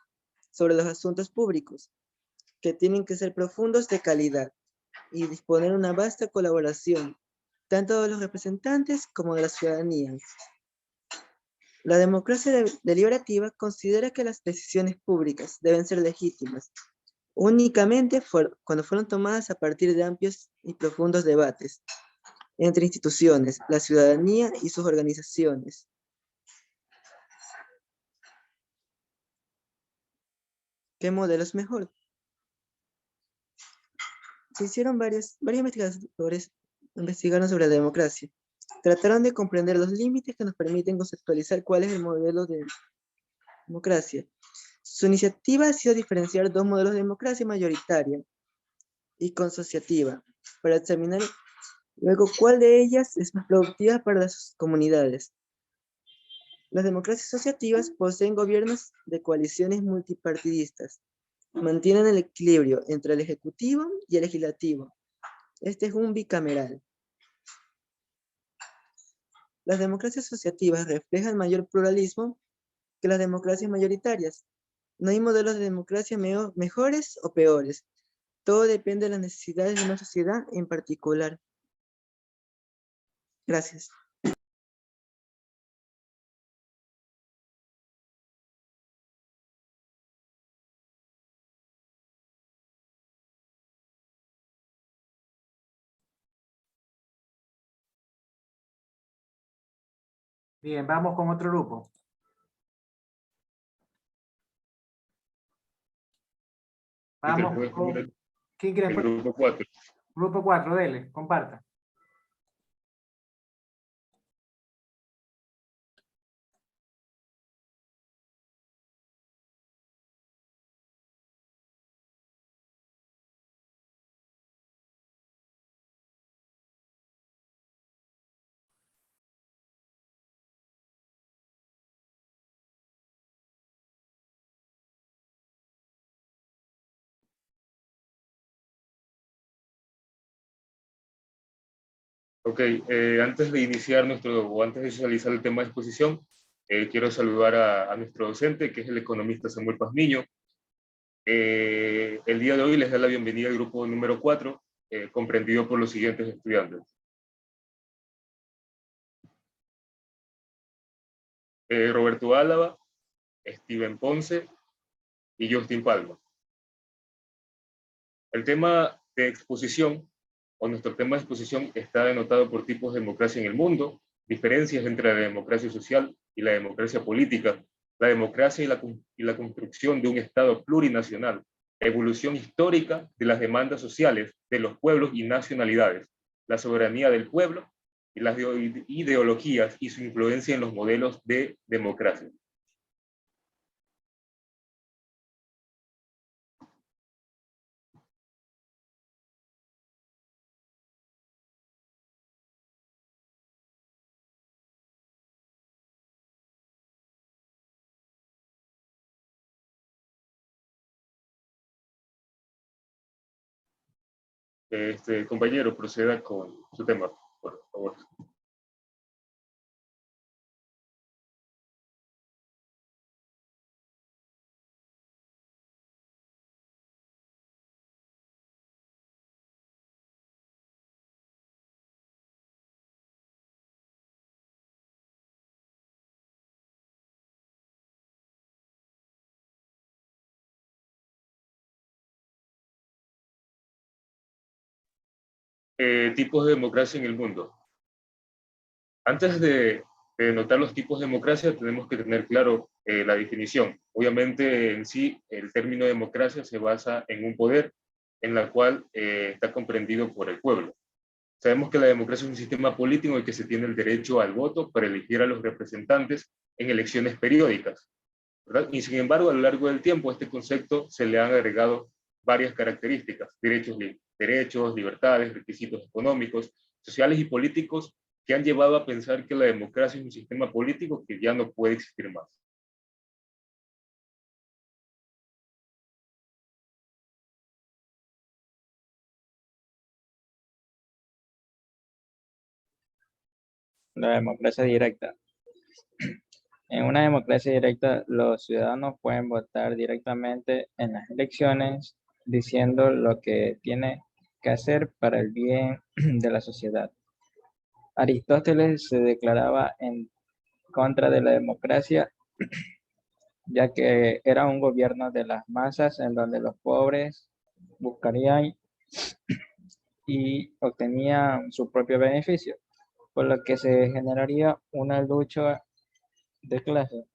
Speaker 14: sobre los asuntos públicos, que tienen que ser profundos de calidad y disponer una vasta colaboración, tanto de los representantes como de la ciudadanía. La democracia deliberativa considera que las decisiones públicas deben ser legítimas, únicamente cuando fueron tomadas a partir de amplios y profundos debates entre instituciones, la ciudadanía y sus organizaciones. ¿Qué modelo es mejor? se hicieron varios investigadores investigaron sobre la democracia. Trataron de comprender los límites que nos permiten conceptualizar cuál es el modelo de democracia. Su iniciativa ha sido diferenciar dos modelos de democracia mayoritaria y consociativa, para examinar luego cuál de ellas es más productiva para las comunidades. Las democracias asociativas poseen gobiernos de coaliciones multipartidistas. Mantienen el equilibrio entre el ejecutivo y el legislativo. Este es un bicameral. Las democracias asociativas reflejan mayor pluralismo que las democracias mayoritarias. No hay modelos de democracia mejores o peores. Todo depende de las necesidades de una sociedad en particular. Gracias.
Speaker 1: Bien, vamos con otro grupo. Vamos con... ¿Quién quiere?
Speaker 15: Grupo 4.
Speaker 1: Grupo 4, dele, comparta.
Speaker 15: Ok, antes de iniciar o antes de socializar el tema de exposición, quiero saludar a nuestro docente, que es el economista Samuel Pazmiño. El día de hoy les da la bienvenida al grupo número 4, comprendido por los siguientes estudiantes. Roberto Álava, Steven Ponce y Justin Palma. El tema de exposición, o nuestro tema de exposición, está denotado por tipos de democracia en el mundo, diferencias entre la democracia social y la democracia política, la democracia y la construcción de un Estado plurinacional, evolución histórica de las demandas sociales de los pueblos y nacionalidades, la soberanía del pueblo y las ideologías y su influencia en los modelos de democracia. Compañero, proceda con su tema, por favor. Tipos de democracia en el mundo. Antes de notar los tipos de democracia, tenemos que tener claro la definición. Obviamente, en sí, el término democracia se basa en un poder en la cual está comprendido por el pueblo. Sabemos que la democracia es un sistema político en el que se tiene el derecho al voto para elegir a los representantes en elecciones periódicas, ¿verdad? Y sin embargo, a lo largo del tiempo, a este concepto se le han agregado varias características: derechos, libertades, requisitos económicos, sociales y políticos, que han llevado a pensar que la democracia es un sistema político que ya no puede existir más.
Speaker 10: La democracia directa. En una democracia directa, los ciudadanos pueden votar directamente en las elecciones, diciendo lo que tiene que hacer para el bien de la sociedad. Aristóteles se declaraba en contra de la democracia, ya que era un gobierno de las masas en donde los pobres buscarían y obtenían su propio beneficio, por lo que se generaría una lucha de clase.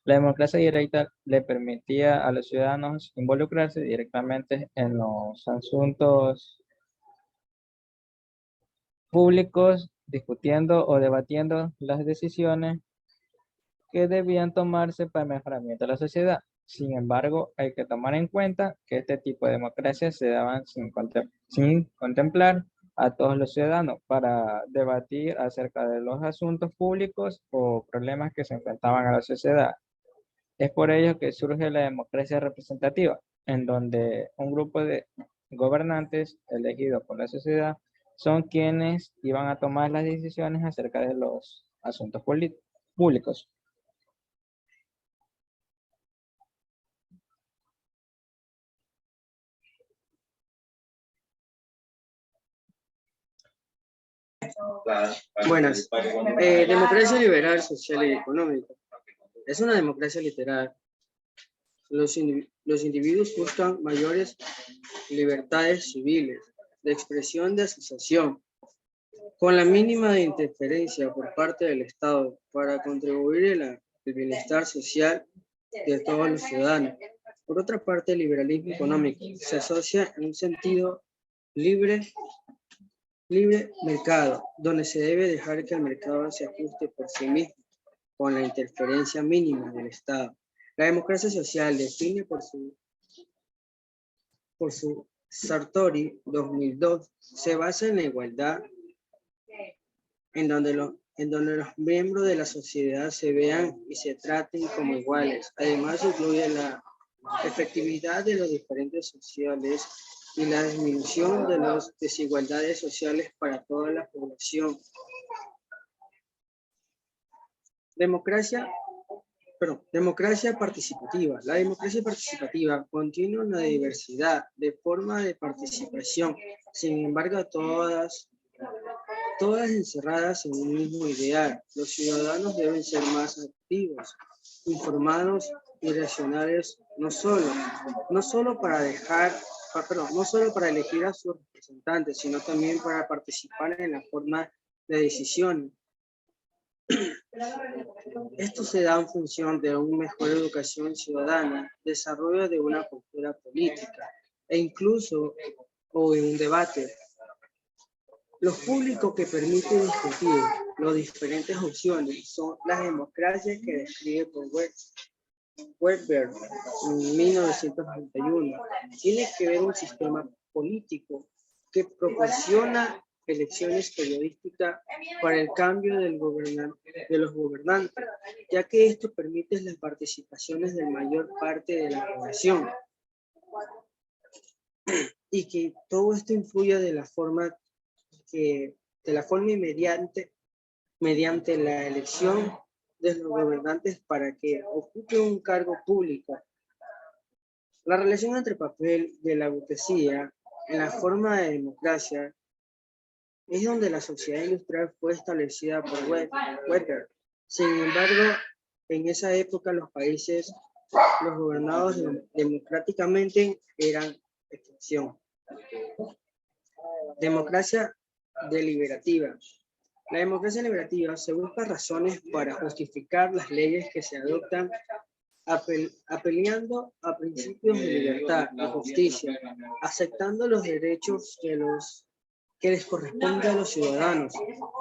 Speaker 10: La democracia directa le permitía a los ciudadanos involucrarse directamente en los asuntos públicos, discutiendo o debatiendo las decisiones que debían tomarse para el mejoramiento de la sociedad. Sin embargo, hay que tomar en cuenta que este tipo de democracias se daban sin contemplar a todos los ciudadanos para debatir acerca de los asuntos públicos o problemas que se enfrentaban a la sociedad. Es por ello que surge la democracia representativa, en donde un grupo de gobernantes elegidos por la sociedad son quienes iban a tomar las decisiones acerca de los asuntos públicos.
Speaker 3: Buenas. Democracia liberal, social y económica. Es una democracia literal. Los individuos buscan mayores libertades civiles, de expresión, de asociación, con la mínima de interferencia por parte del Estado para contribuir al bienestar social de todos los ciudadanos. Por otra parte, el liberalismo económico se asocia en un sentido libre mercado, donde se debe dejar que el mercado se ajuste por sí mismo, con la interferencia mínima del Estado. La democracia social define por su Sartori 2002, se basa en la igualdad, en donde los miembros de la sociedad se vean y se traten como iguales. Además, incluye la efectividad de los diferentes sociales y la disminución de las desigualdades sociales para toda la población. Democracia participativa. La democracia participativa contiene una diversidad de formas de participación, sin embargo, todas encerradas en un mismo ideal. Los ciudadanos deben ser más activos, informados y racionales, no solo para elegir a sus representantes, sino también para participar en la forma de decisiones. Esto se da en función de una mejor educación ciudadana, desarrollo de una cultura política e incluso en un debate. Los públicos que permiten discutir las diferentes opciones son las democracias que describe por Weber en 1991. Tiene que ver un sistema político que proporciona elecciones periodísticas para el cambio de los gobernantes, ya que esto permite las participaciones de la mayor parte de la población y que todo esto influya de la forma y mediante la elección de los gobernantes para que ocupen un cargo público. La relación entre el papel de la burguesía en la forma de democracia es donde la sociedad industrial fue establecida por Weber. Sin embargo, en esa época los países, los gobernados democráticamente eran excepción. Democracia deliberativa. La democracia deliberativa se busca razones para justificar las leyes que se adoptan apelando a principios de libertad y justicia, aceptando los derechos que les corresponde a los ciudadanos,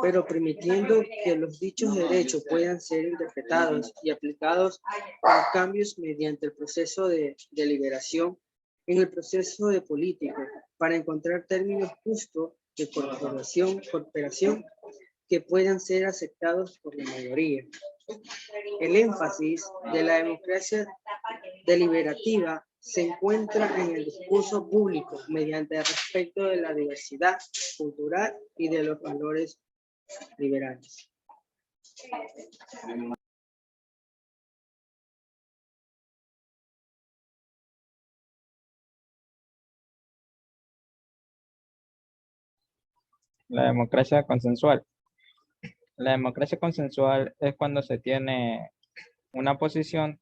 Speaker 3: pero permitiendo que los dichos derechos puedan ser interpretados y aplicados con cambios mediante el proceso de deliberación en el proceso de política, para encontrar términos justos de cooperación que puedan ser aceptados por la mayoría. El énfasis de la democracia deliberativa se encuentra en el discurso público mediante el respeto de la diversidad cultural y de los valores liberales.
Speaker 10: La democracia consensual. La democracia consensual es cuando se tiene una posición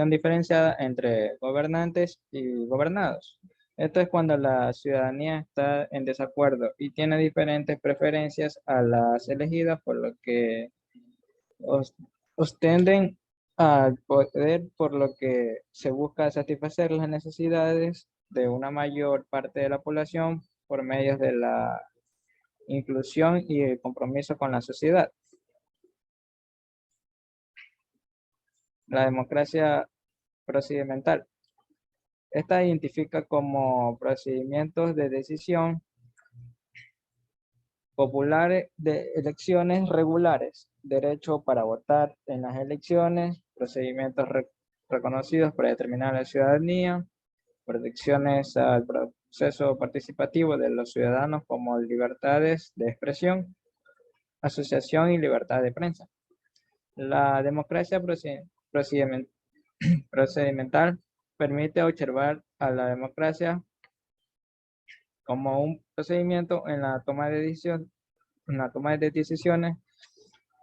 Speaker 10: diferenciada entre gobernantes y gobernados. Esto es cuando la ciudadanía está en desacuerdo y tiene diferentes preferencias a las elegidas, por lo que ostenden
Speaker 16: al poder, por lo que se busca satisfacer las necesidades de una mayor parte de la población por medio de la inclusión y el compromiso con la sociedad. La democracia procedimental. Esta identifica como procedimientos de decisión populares de elecciones regulares, derecho para votar en las elecciones, procedimientos reconocidos para determinar la ciudadanía, protecciones al proceso participativo de los ciudadanos como libertades de expresión, asociación y libertad de prensa. La democracia procedimental permite observar a la democracia como un procedimiento en la toma de decisiones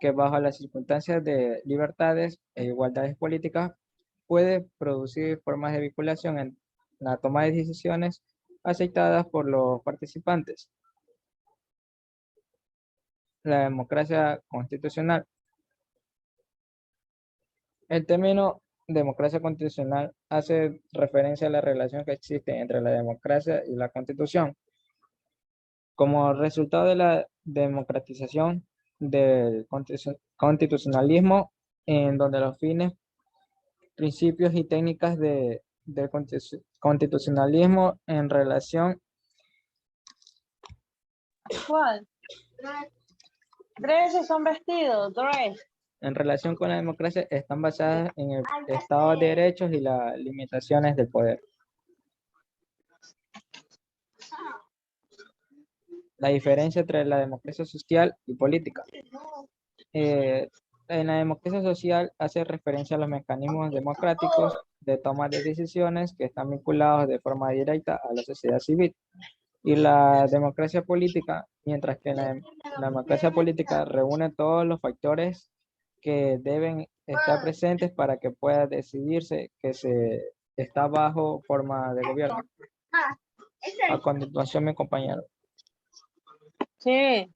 Speaker 16: que bajo las circunstancias de libertades e igualdades políticas puede producir formas de vinculación en la toma de decisiones aceptadas por los participantes. La democracia constitucional. El término democracia constitucional hace referencia a la relación que existe entre la democracia y la Constitución. Como resultado de la democratización del constitucionalismo, en donde los fines, principios y técnicas del constitucionalismo en relación
Speaker 7: ¿Cuál? Dresses son vestidos, dress.
Speaker 16: en relación con la democracia están basadas en el Estado de Derechos y las limitaciones del poder. La diferencia entre la democracia social y política. En la democracia social hace referencia a los mecanismos democráticos de toma de decisiones que están vinculados de forma directa a la sociedad civil. Y la democracia política, mientras que la democracia política reúne todos los factores que deben estar presentes para que pueda decidirse que se está bajo forma de gobierno. A continuación, mi compañero.
Speaker 7: Sí.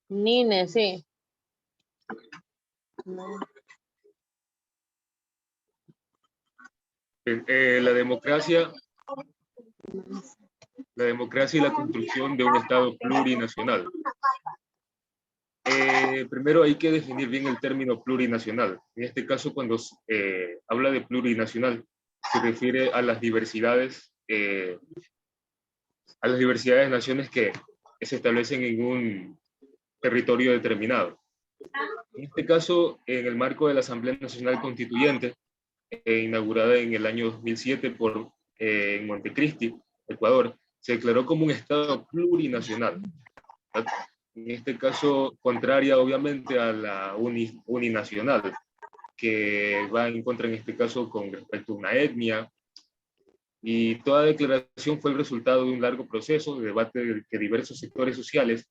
Speaker 7: Nine, sí.
Speaker 15: La democracia y la construcción de un Estado plurinacional. Primero hay que definir bien el término plurinacional. En este caso, cuando habla de plurinacional, se refiere a las diversidades de naciones que se establecen en un territorio determinado. En este caso, en el marco de la Asamblea Nacional Constituyente, inaugurada en el año 2007 en Montecristi, Ecuador, se declaró como un Estado plurinacional. En este caso, contraria obviamente a la uninacional, que va en contra en este caso con respecto a una etnia. Y toda declaración fue el resultado de un largo proceso de debate de diversos sectores sociales,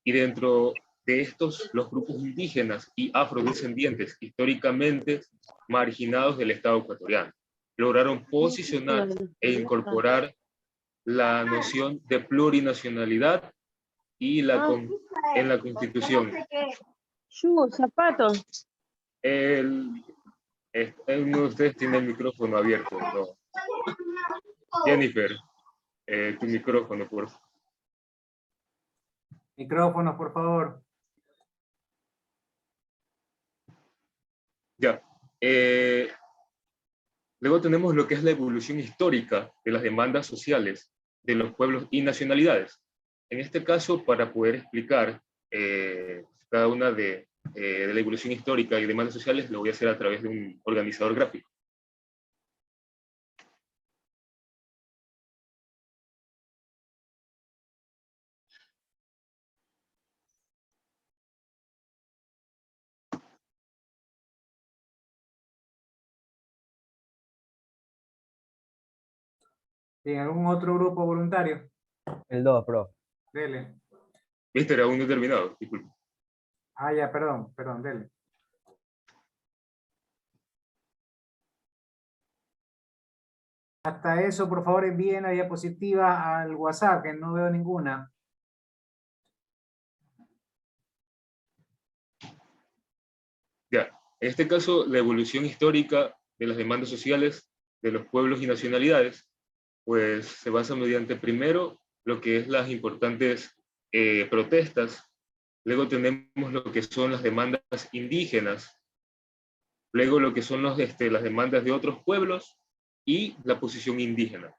Speaker 15: y dentro de estos, los grupos indígenas y afrodescendientes, históricamente marginados del Estado ecuatoriano, lograron posicionar e incorporar la noción de plurinacionalidad y en la Constitución.
Speaker 7: Zapatos.
Speaker 15: Uno de ustedes tiene el micrófono abierto, ¿no? Jennifer, tu micrófono, por favor.
Speaker 1: Micrófono, por favor.
Speaker 15: Ya. Luego tenemos lo que es la evolución histórica de las demandas sociales de los pueblos y nacionalidades. En este caso, para poder explicar cada una de la evolución histórica y demandas sociales, lo voy a hacer a través de un organizador gráfico.
Speaker 1: ¿En algún otro grupo voluntario?
Speaker 17: El 2, prof.
Speaker 1: Dele.
Speaker 15: Mister, aún no he terminado, disculpe.
Speaker 1: Ah, ya, perdón, dele. Hasta eso, por favor, envíen la diapositiva al WhatsApp, que no veo ninguna.
Speaker 15: Ya, en este caso, la evolución histórica de las demandas sociales de los pueblos y nacionalidades, pues se basa mediante primero lo que es las importantes protestas, luego tenemos lo que son las demandas indígenas, luego lo que son las demandas de otros pueblos y la posición indígena.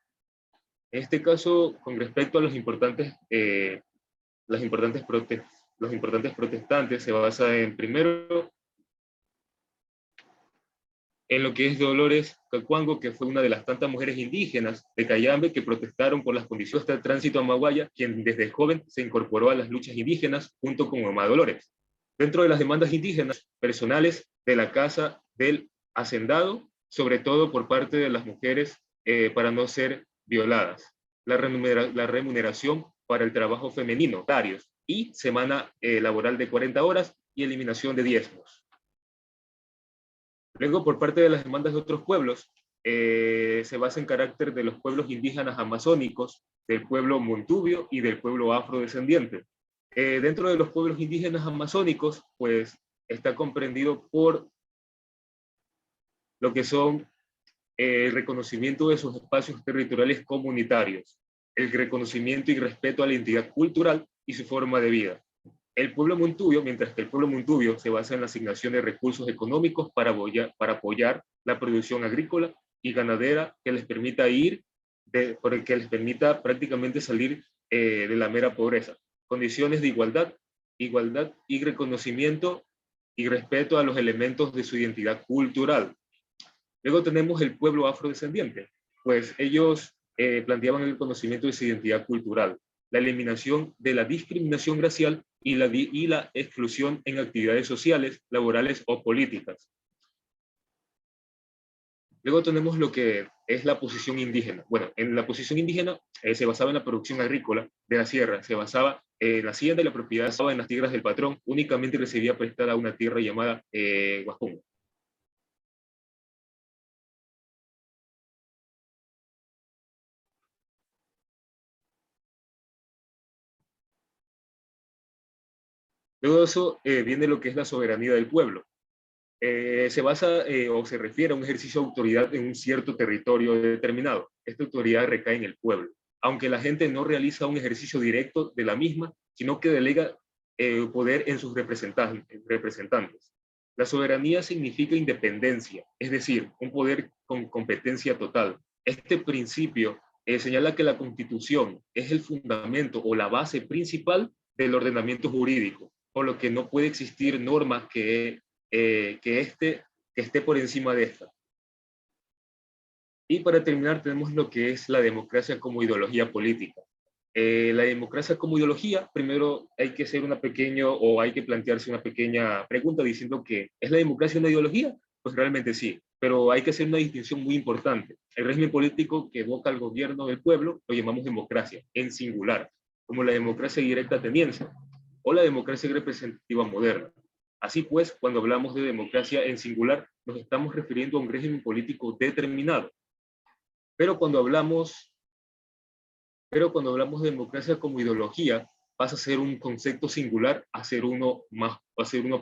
Speaker 15: En este caso, con respecto a los importantes protestantes, se basa en primero en lo que es Dolores Cacuango, que fue una de las tantas mujeres indígenas de Cayambe que protestaron por las condiciones del tránsito a Maguaya, quien desde joven se incorporó a las luchas indígenas junto con Mamá Dolores. Dentro de las demandas indígenas personales de la Casa del Hacendado, sobre todo por parte de las mujeres para no ser violadas, la remuneración para el trabajo femenino, horarios y semana laboral de 40 horas y eliminación de diezmos. Luego, por parte de las demandas de otros pueblos, se basa en carácter de los pueblos indígenas amazónicos, del pueblo montubio y del pueblo afrodescendiente. Dentro de los pueblos indígenas amazónicos, pues está comprendido por lo que son el reconocimiento de sus espacios territoriales comunitarios, el reconocimiento y respeto a la identidad cultural y su forma de vida. El pueblo montubio, mientras que el pueblo montubio se basa en la asignación de recursos económicos para apoyar la producción agrícola y ganadera que les permita que les permita prácticamente salir de la mera pobreza. Condiciones de igualdad y reconocimiento y respeto a los elementos de su identidad cultural. Luego tenemos el pueblo afrodescendiente, pues ellos planteaban el conocimiento de su identidad cultural, la eliminación de la discriminación racial y la exclusión en actividades sociales, laborales o políticas. Luego tenemos lo que es la posición indígena. Bueno, en la posición indígena se basaba en la producción agrícola de la sierra, se basaba en la hacienda y la propiedad estaba en las tierras del patrón, únicamente recibía prestada una tierra llamada Huascón. Luego de eso viene lo que es la soberanía del pueblo. Se basa o se refiere a un ejercicio de autoridad en un cierto territorio determinado. Esta autoridad recae en el pueblo, aunque la gente no realiza un ejercicio directo de la misma, sino que delega poder en sus representantes. La soberanía significa independencia, es decir, un poder con competencia total. Este principio señala que la Constitución es el fundamento o la base principal del ordenamiento jurídico, por lo que no puede existir norma que esté por encima de esta. Y para terminar tenemos lo que es la democracia como ideología política. La democracia como ideología, primero hay que hacer hay que plantearse una pequeña pregunta diciendo que ¿es la democracia una ideología? Pues realmente sí, pero hay que hacer una distinción muy importante. El régimen político que evoca al gobierno del pueblo lo llamamos democracia, en singular, como la democracia directa ateniense o la democracia representativa moderna. Así pues, cuando hablamos de democracia en singular, nos estamos refiriendo a un régimen político determinado. Pero cuando hablamos de democracia como ideología, pasa a ser un concepto singular a ser uno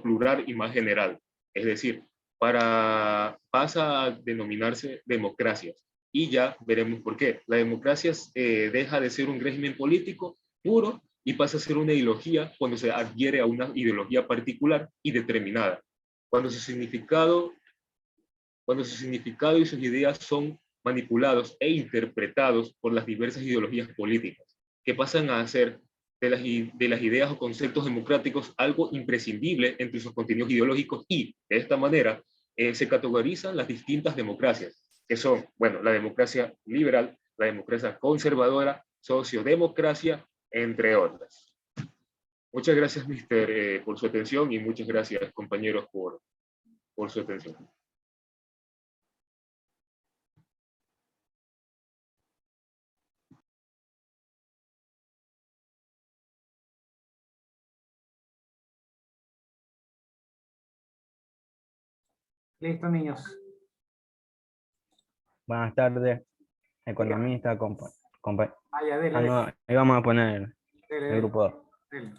Speaker 15: plural y más general. Es decir, pasa a denominarse democracias. Y ya veremos por qué. La democracia deja de ser un régimen político puro y pasa a ser una ideología cuando se adhiere a una ideología particular y determinada. Cuando su significado y sus ideas son manipulados e interpretados por las diversas ideologías políticas, que pasan a hacer de las ideas o conceptos democráticos algo imprescindible entre sus contenidos ideológicos y, de esta manera, se categorizan las distintas democracias, que son, bueno, la democracia liberal, la democracia conservadora, sociodemocracia, entre otras. Muchas gracias, mister, por su atención y muchas gracias, compañeros, por su atención.
Speaker 1: Listo, niños.
Speaker 17: Buenas tardes. economista,
Speaker 1: Ya, dele,
Speaker 17: no, ahí vamos a poner
Speaker 1: dele,
Speaker 17: el
Speaker 1: dele,
Speaker 17: grupo 2.
Speaker 1: dele.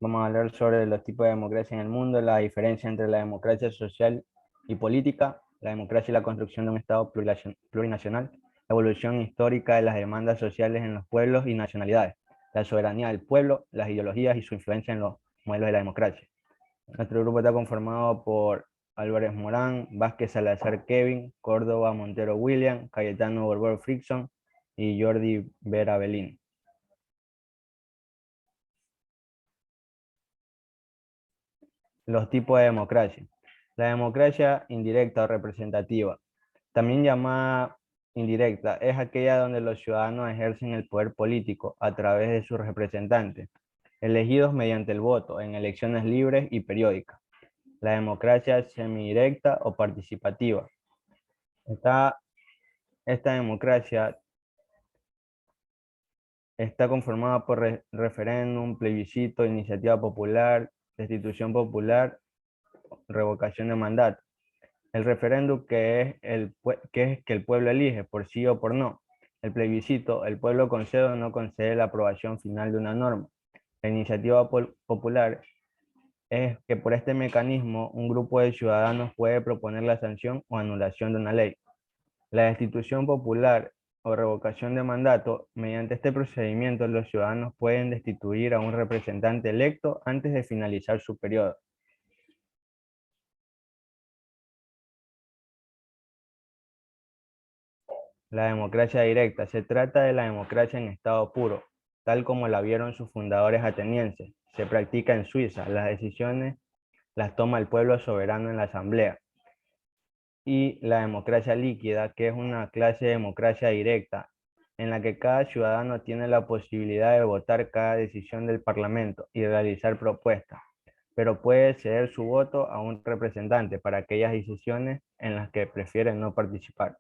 Speaker 17: Vamos a hablar sobre los tipos de democracia en el mundo, la diferencia entre la democracia social y política, la democracia y la construcción de un Estado plurinacional, la evolución histórica de las demandas sociales en los pueblos y nacionalidades, la soberanía del pueblo, las ideologías y su influencia en los modelos de la democracia. Nuestro grupo está conformado por Álvarez Morán, Vázquez Salazar Kevin, Córdoba Montero William, Cayetano Borbor Frickson y Jordi Vera Belín. Los tipos de democracia. La democracia indirecta o representativa, también llamada indirecta, es aquella donde los ciudadanos ejercen el poder político a través de sus representantes, elegidos mediante el voto en elecciones libres y periódicas. La democracia semidirecta o participativa. Esta democracia está conformada por referéndum, plebiscito, iniciativa popular, destitución popular, revocación de mandato. El referéndum que es que el pueblo elige por sí o por no. El plebiscito, el pueblo concede o no concede la aprobación final de una norma. La iniciativa popular es que por este mecanismo un grupo de ciudadanos puede proponer la sanción o anulación de una ley. La destitución popular o revocación de mandato, mediante este procedimiento los ciudadanos pueden destituir a un representante electo antes de finalizar su periodo. La democracia directa. Se trata de la democracia en estado puro, tal como la vieron sus fundadores atenienses. Se practica en Suiza. Las decisiones las toma el pueblo soberano en la asamblea. Y la democracia líquida, que es una clase de democracia directa, en la que cada ciudadano tiene la posibilidad de votar cada decisión del parlamento y realizar propuestas, pero puede ceder su voto a un representante para aquellas decisiones en las que prefieren no participar.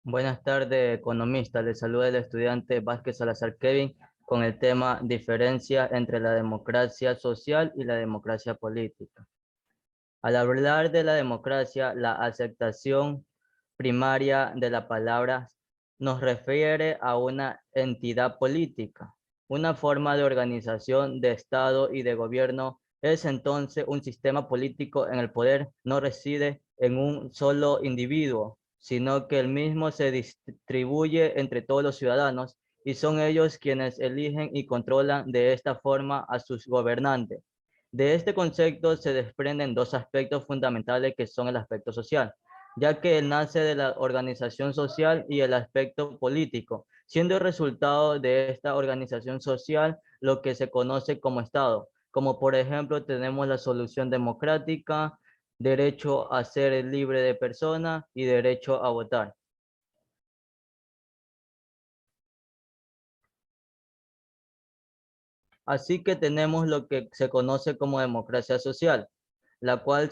Speaker 2: Buenas tardes, economista. Le saluda el estudiante Vázquez Salazar Kevin con el tema diferencia entre la democracia social y la democracia política. Al hablar de la democracia, la aceptación primaria de la palabra nos refiere a una entidad política. Una forma de organización de Estado y de gobierno es entonces un sistema político en el poder no reside en un solo individuo, sino que el mismo se distribuye entre todos los ciudadanos y son ellos quienes eligen y controlan de esta forma a sus gobernantes. De este concepto se desprenden dos aspectos fundamentales que son el aspecto social, ya que él nace de la organización social y el aspecto político, siendo el resultado de esta organización social lo que se conoce como Estado, como por ejemplo tenemos la solución democrática, derecho a ser libre de persona y derecho a votar. Así que tenemos lo que se conoce como democracia social, la cual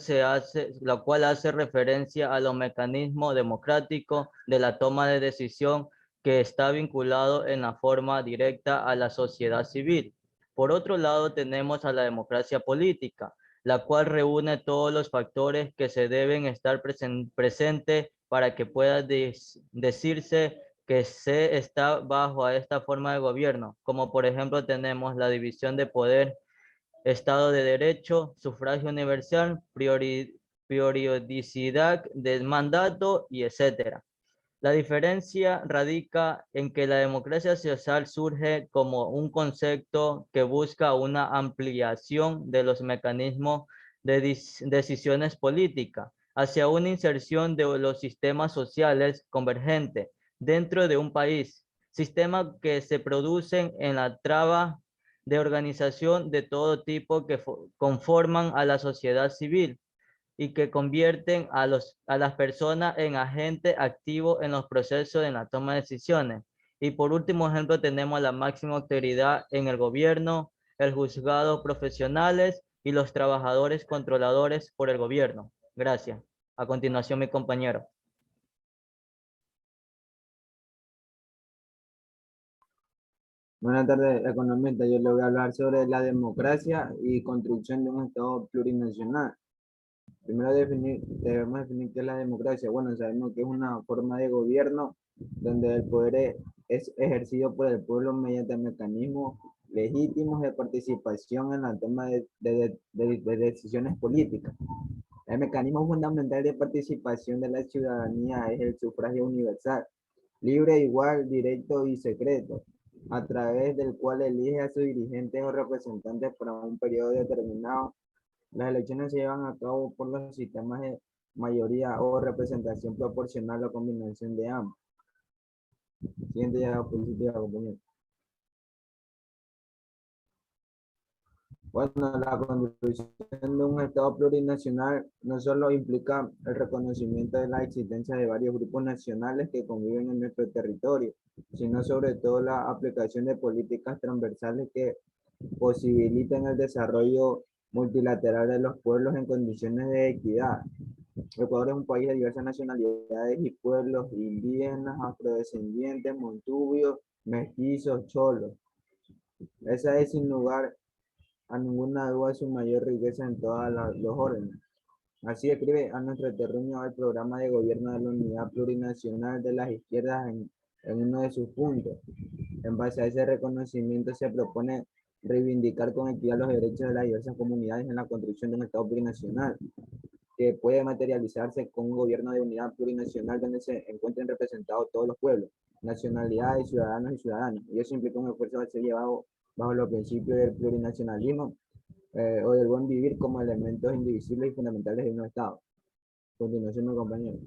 Speaker 2: hace referencia a los mecanismos democráticos de la toma de decisión que está vinculado en la forma directa a la sociedad civil. Por otro lado, tenemos a la democracia política, la cual reúne todos los factores que se deben estar presentes para que pueda decirse que se está bajo a esta forma de gobierno, como por ejemplo tenemos la división de poder, Estado de Derecho, sufragio universal, periodicidad del mandato y etcétera. La diferencia radica en que la democracia social surge como un concepto que busca una ampliación de los mecanismos de decisiones políticas hacia una inserción de los sistemas sociales convergentes dentro de un país, sistemas que se producen en la traba de organización de todo tipo que conforman a la sociedad civil y que convierten a las personas en agentes activos en los procesos de la toma de decisiones. Y por último ejemplo tenemos la máxima autoridad en el gobierno, el juzgado profesionales y los trabajadores controladores por el gobierno. Gracias. A continuación mi compañero.
Speaker 18: Buenas tardes, economista. Yo le voy a hablar sobre la democracia y construcción de un Estado plurinacional. Primero debemos definir qué es la democracia. Bueno, sabemos que es una forma de gobierno donde el poder es ejercido por el pueblo mediante mecanismos legítimos de participación en la toma de decisiones políticas. El mecanismo fundamental de participación de la ciudadanía es el sufragio universal, libre, igual, directo y secreto, a través del cual elige a sus dirigentes o representantes para un periodo determinado. Las elecciones se llevan a cabo por los sistemas de mayoría o representación proporcional o combinación de ambos. Siguiente diapositiva, compañero. Bueno, la constitución de un Estado plurinacional no solo implica el reconocimiento de la existencia de varios grupos nacionales que conviven en nuestro territorio, sino sobre todo la aplicación de políticas transversales que posibiliten el desarrollo multilateral de los pueblos en condiciones de equidad. Ecuador es un país de diversas nacionalidades y pueblos indígenas, afrodescendientes, montubios, mestizos, cholos. Esa es sin lugar a ninguna duda su mayor riqueza en todos los órdenes. Así escribe a nuestro terruño el programa de gobierno de la Unidad Plurinacional de las Izquierdas en uno de sus puntos. En base a ese reconocimiento se propone reivindicar con equidad los derechos de las diversas comunidades en la construcción de un Estado plurinacional, que puede materializarse con un gobierno de unidad plurinacional donde se encuentren representados todos los pueblos, nacionalidades, ciudadanos y ciudadanas. Y eso implica un esfuerzo a ser llevado bajo los principios del plurinacionalismo o del buen vivir como elementos indivisibles y fundamentales de un Estado. Continuación, mi compañero.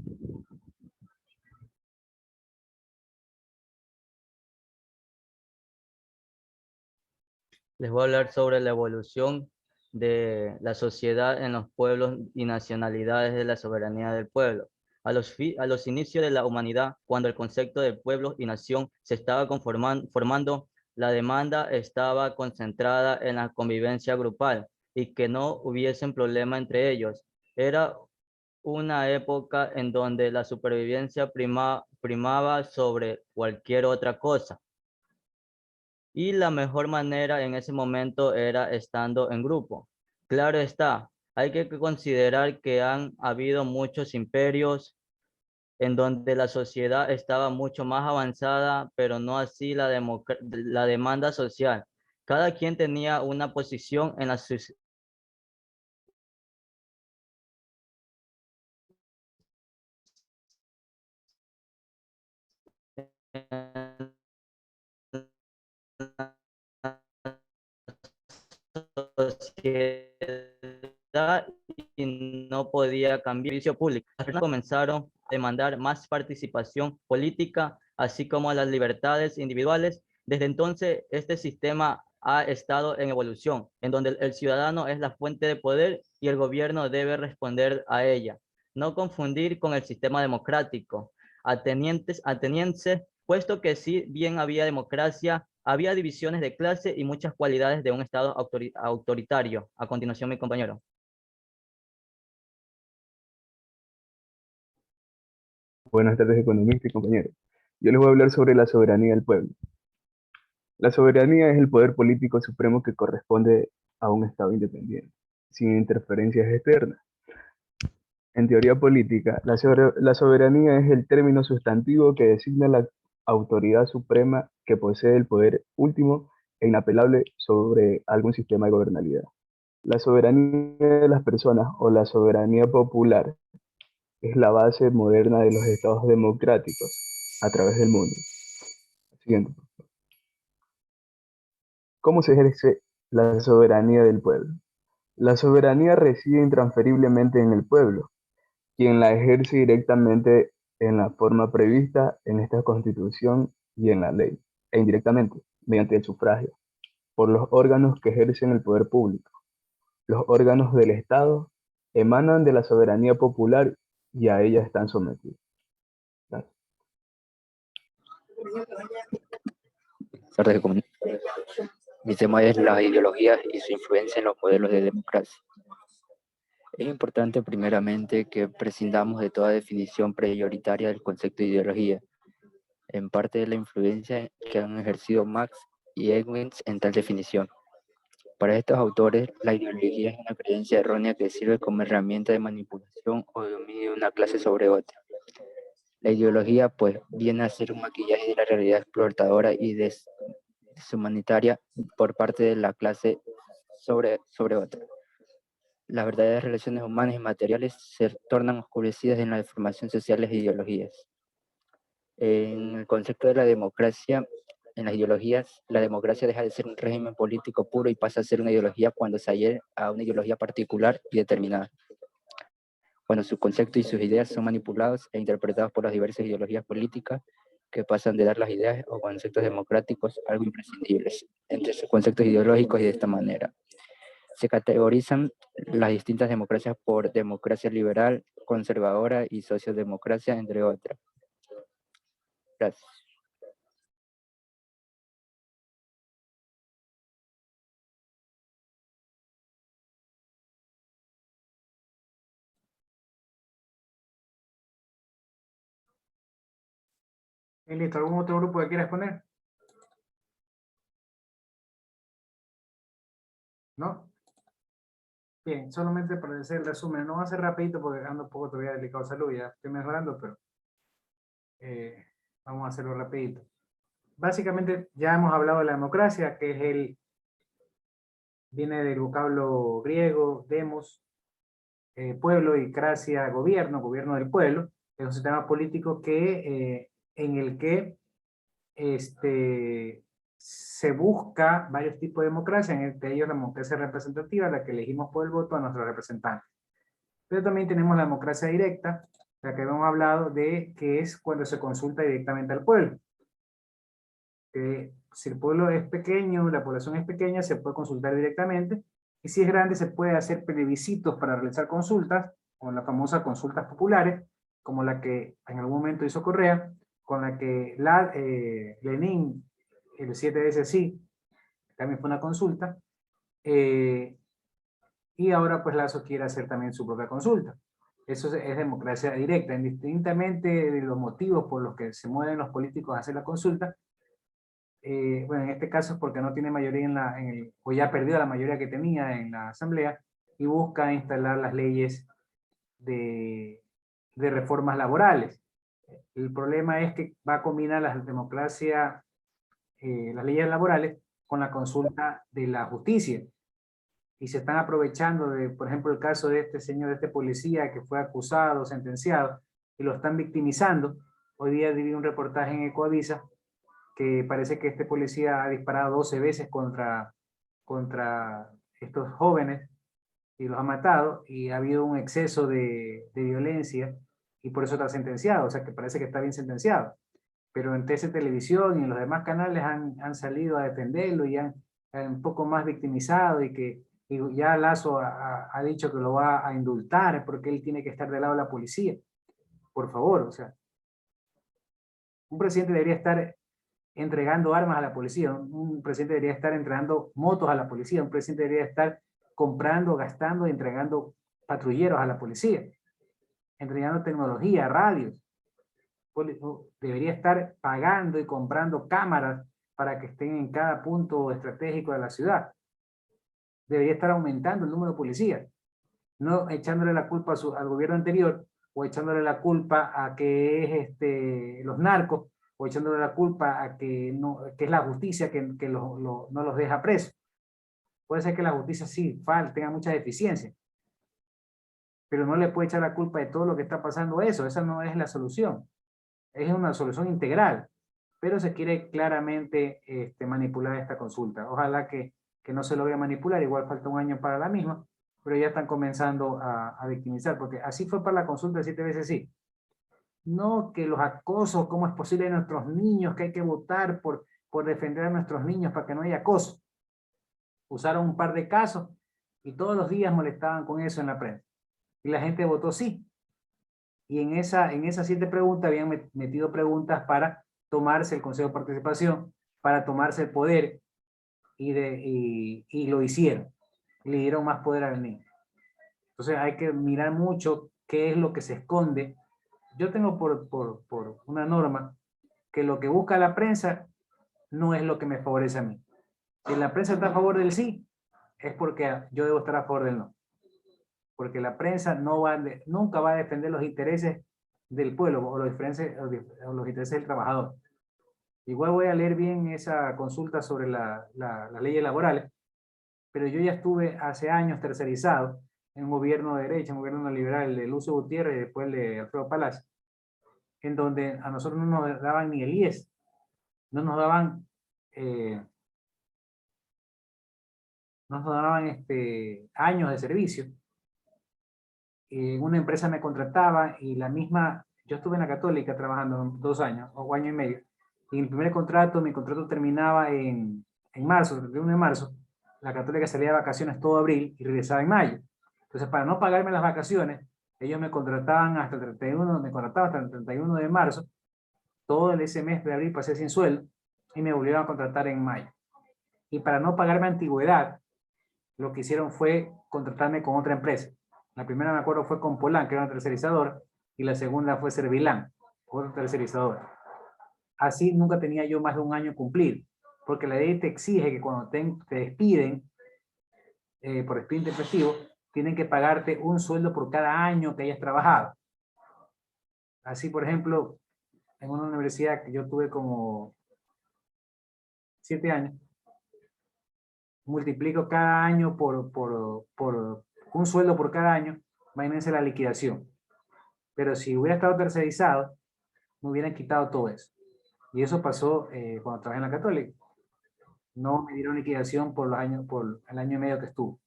Speaker 17: Les voy a hablar sobre la evolución de la sociedad en los pueblos y nacionalidades de la soberanía del pueblo. A los inicios de la humanidad, cuando el concepto de pueblo y nación se estaba formando, la demanda estaba concentrada en la convivencia grupal y que no hubiesen problema entre ellos. Era una época en donde la supervivencia primaba sobre cualquier otra cosa. Y la mejor manera en ese momento era estando en grupo. Claro está, hay que considerar que han habido muchos imperios en donde la sociedad estaba mucho más avanzada, pero no así la demanda social. Cada quien tenía una posición en la sociedad. Y no podía cambiar el servicio público. Las personas comenzaron a demandar más participación política, así como las libertades individuales. Desde entonces, este sistema ha estado en evolución, en donde el ciudadano es la fuente de poder y el gobierno debe responder a ella. No confundir con el sistema democrático ateniense, puesto que si bien había democracia, había divisiones de clase y muchas cualidades de un Estado autoritario. A continuación, mi compañero.
Speaker 19: Buenas tardes, economistas y compañeros. Yo les voy a hablar sobre la soberanía del pueblo. La soberanía es el poder político supremo que corresponde a un Estado independiente, sin interferencias externas. En teoría política, la soberanía es el término sustantivo que designa la autoridad suprema que posee el poder último e inapelable sobre algún sistema de gobernabilidad. La soberanía de las personas o la soberanía popular es la base moderna de los estados democráticos a través del mundo. Siguiente. ¿Cómo se ejerce la soberanía del pueblo? La soberanía reside intransferiblemente en el pueblo, quien la ejerce directamente en la forma prevista en esta Constitución y en la ley, e indirectamente, mediante el sufragio, por los órganos que ejercen el poder público. Los órganos del Estado emanan de la soberanía popular y a ella están sometidos. Gracias.
Speaker 20: Mi tema es la ideología y su influencia en los modelos de democracia. Es importante primeramente que prescindamos de toda definición prioritaria del concepto de ideología, en parte de la influencia que han ejercido Marx y Engels en tal definición. Para estos autores, la ideología es una creencia errónea que sirve como herramienta de manipulación o de dominio de una clase sobre otra. La ideología, pues, viene a ser un maquillaje de la realidad explotadora y deshumanitaria por parte de la clase sobre otra. Las verdaderas relaciones humanas y materiales se tornan oscurecidas en la deformación sociales e ideologías. En el concepto de la democracia, en las ideologías, la democracia deja de ser un régimen político puro y pasa a ser una ideología cuando se adhiere a una ideología particular y determinada. Cuando sus conceptos y sus ideas son manipulados e interpretados por las diversas ideologías políticas que pasan de dar las ideas o conceptos democráticos algo imprescindibles entre sus conceptos ideológicos y de esta manera. Se categorizan las distintas democracias por democracia liberal, conservadora y socialdemocracia, entre otras. Gracias.
Speaker 1: Listo, ¿algún otro grupo que quieras poner? ¿No? Bien, solamente para hacer el resumen, no va a ser rapidito porque ando un poco todavía delicado de salud, ya estoy mejorando, pero vamos a hacerlo rapidito. Básicamente ya hemos hablado de la democracia, que es viene del vocablo griego, demos, pueblo, y cracia, gobierno, gobierno del pueblo. Es un sistema político en el que se busca varios tipos de democracia, entre ellos la democracia representativa, la que elegimos por el voto a nuestros representantes. Pero también tenemos la democracia directa, la que hemos hablado de que es cuando se consulta directamente al pueblo. Si el pueblo es pequeño, la población es pequeña, se puede consultar directamente, y si es grande se puede hacer plebiscitos para realizar consultas, con las famosas consultas populares, como la que en algún momento hizo Correa, con la que Lenin, el 7 veces sí, también fue una consulta, y ahora pues Lasso quiere hacer también su propia consulta. Eso es democracia directa, indistintamente de los motivos por los que se mueven los políticos a hacer la consulta. Bueno, en este caso es porque no tiene mayoría o ya perdió la mayoría que tenía en la asamblea, y busca instalar las leyes de reformas laborales. El problema es que va a combinar la democracia, las leyes laborales, con la consulta de la justicia. Y se están aprovechando de, por ejemplo, el caso de este señor, de este policía que fue acusado, sentenciado, y lo están victimizando. Hoy día vi un reportaje en Ecoavisa que parece que este policía ha disparado 12 veces contra estos jóvenes y los ha matado, y ha habido un exceso de violencia, y por eso está sentenciado. O sea que parece que está bien sentenciado. Pero en TC Televisión y en los demás canales han salido a defenderlo y han un poco más victimizado, y ya Lasso ha dicho que lo va a indultar porque él tiene que estar del lado de la policía. Por favor, o sea, un presidente debería estar entregando armas a la policía, un presidente debería estar entregando motos a la policía, un presidente debería estar comprando, gastando y entregando patrulleros a la policía, entregando tecnología, radios. Debería estar pagando y comprando cámaras para que estén en cada punto estratégico de la ciudad. Debería estar aumentando el número de policías, no echándole la culpa al gobierno anterior, o echándole la culpa a que es los narcos, o echándole la culpa a que es la justicia que no los deja presos. Puede ser que la justicia sí tenga muchas deficiencias, pero no le puede echar la culpa de todo lo que está pasando a eso. Esa no es la solución. Es una solución integral, pero se quiere claramente manipular esta consulta. Ojalá que no se logre manipular, igual falta un año para la misma, pero ya están comenzando a victimizar, porque así fue para la consulta de 7 veces sí. No, que los acosos, ¿cómo es posible a nuestros niños, que hay que votar por defender a nuestros niños para que no haya acoso? Usaron un par de casos y todos los días molestaban con eso en la prensa. Y la gente votó sí. Y en esas 7 preguntas habían metido preguntas para tomarse el Consejo de Participación, para tomarse el poder, y lo hicieron. Le dieron más poder al niño. Entonces hay que mirar mucho qué es lo que se esconde. Yo tengo por una norma que lo que busca la prensa no es lo que me favorece a mí. Si la prensa está a favor del sí, es porque yo debo estar a favor del no. Porque la prensa nunca va a defender los intereses del pueblo o los intereses del trabajador. Igual voy a leer bien esa consulta sobre las leyes laborales, pero yo ya estuve hace años tercerizado en un gobierno de derecha, en un gobierno liberal de Lucio Gutiérrez y después de Alfredo Palacio, en donde a nosotros no nos daban ni el IES, no nos daban años de servicio. Una empresa me contrataba y la misma, yo estuve en la Católica trabajando 2 años o año y medio, y el primer contrato, mi contrato terminaba en marzo, el 31 de marzo, la Católica salía de vacaciones todo abril y regresaba en mayo. Entonces, para no pagarme las vacaciones, ellos me contrataban hasta el 31 de marzo, todo ese mes de abril pasé sin sueldo, y me volvieron a contratar en mayo. Y para no pagarme antigüedad, lo que hicieron fue contratarme con otra empresa. La primera, me acuerdo, fue con Polán, que era una tercerizadora, y la segunda fue Servilán, otro tercerizador. Así nunca tenía yo más de un año cumplido, porque la ley te exige que cuando te despiden por expediente festivo, tienen que pagarte un sueldo por cada año que hayas trabajado. Así, por ejemplo, en una universidad que yo tuve como 7 años, multiplico cada año por un sueldo por cada año, imagínense la liquidación. Pero si hubiera estado tercerizado, me hubieran quitado todo eso. Y eso pasó cuando trabajé en la Católica. No me dieron liquidación por el año y medio que estuve.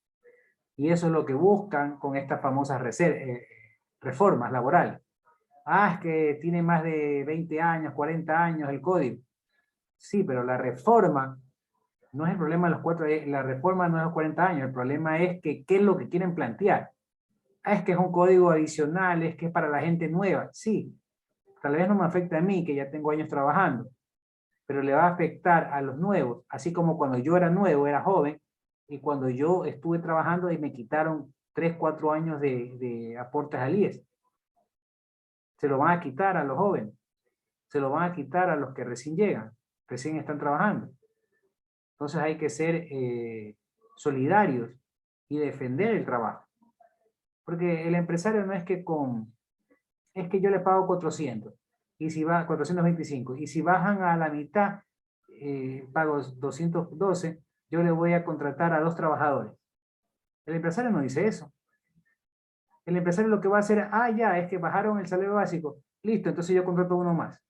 Speaker 1: Y eso es lo que buscan con estas famosas reformas laborales. Ah, es que tiene más de 20 años, 40 años el código. Sí, pero la reforma no es el problema de los 4, la reforma no es los 40 años, el problema es que qué es lo que quieren plantear. Ah, es que es un código adicional, es que es para la gente nueva. Sí, tal vez no me afecta a mí, que ya tengo años trabajando, pero le va a afectar a los nuevos, así como cuando yo era nuevo, era joven, y cuando yo estuve trabajando y me quitaron 3, 4 años de aportes al IES. Se lo van a quitar a los jóvenes, se lo van a quitar a los que recién llegan, recién están trabajando. Entonces hay que ser solidarios y defender el trabajo. Porque el empresario no es que es que yo le pago 400, y si va 425, y si bajan a la mitad, pago 212, yo le voy a contratar a 2 trabajadores. El empresario no dice eso. El empresario lo que va a hacer, ya, es que bajaron el salario básico, listo, entonces yo contrato uno más,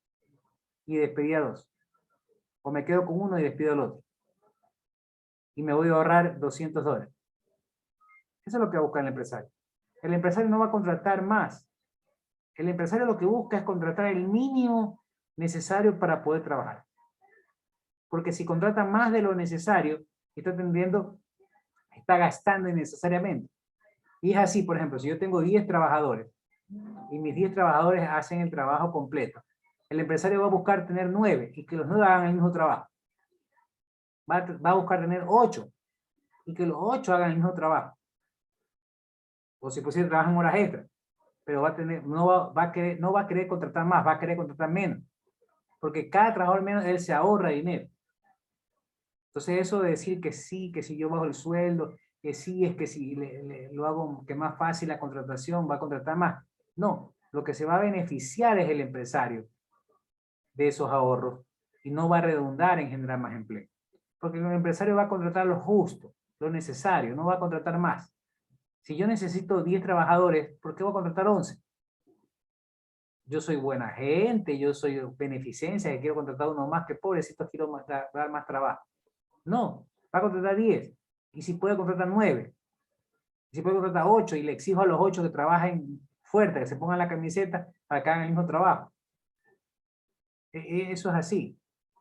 Speaker 1: y despedí a 2. O me quedo con uno y despido al otro. Y me voy a ahorrar $200. Eso es lo que busca el empresario. El empresario no va a contratar más. El empresario lo que busca es contratar el mínimo necesario para poder trabajar. Porque si contrata más de lo necesario, está gastando innecesariamente. Y es así, por ejemplo, si yo tengo 10 trabajadores y mis 10 trabajadores hacen el trabajo completo, el empresario va a buscar tener 9 y que los 9 hagan el mismo trabajo. Va a buscar tener 8 y que los 8 hagan el mismo trabajo. O si posible trabajan horas extras, pero no va a querer contratar más, va a querer contratar menos, porque cada trabajador menos, él se ahorra dinero. Entonces eso de decir que si yo bajo el sueldo, que sí, es que si lo hago que más fácil la contratación, va a contratar más. No, lo que se va a beneficiar es el empresario de esos ahorros y no va a redundar en generar más empleo. Porque el empresario va a contratar lo justo, lo necesario, no va a contratar más. Si yo necesito 10 trabajadores, ¿por qué voy a contratar 11? Yo soy buena gente, yo soy beneficencia, que quiero contratar uno más, que pobrecito quiero dar más trabajo. No, va a contratar 10. Y si puede contratar 9. Y si puede contratar 8 y le exijo a los 8 que trabajen fuerte, que se pongan la camiseta para que hagan el mismo trabajo. Eso es así.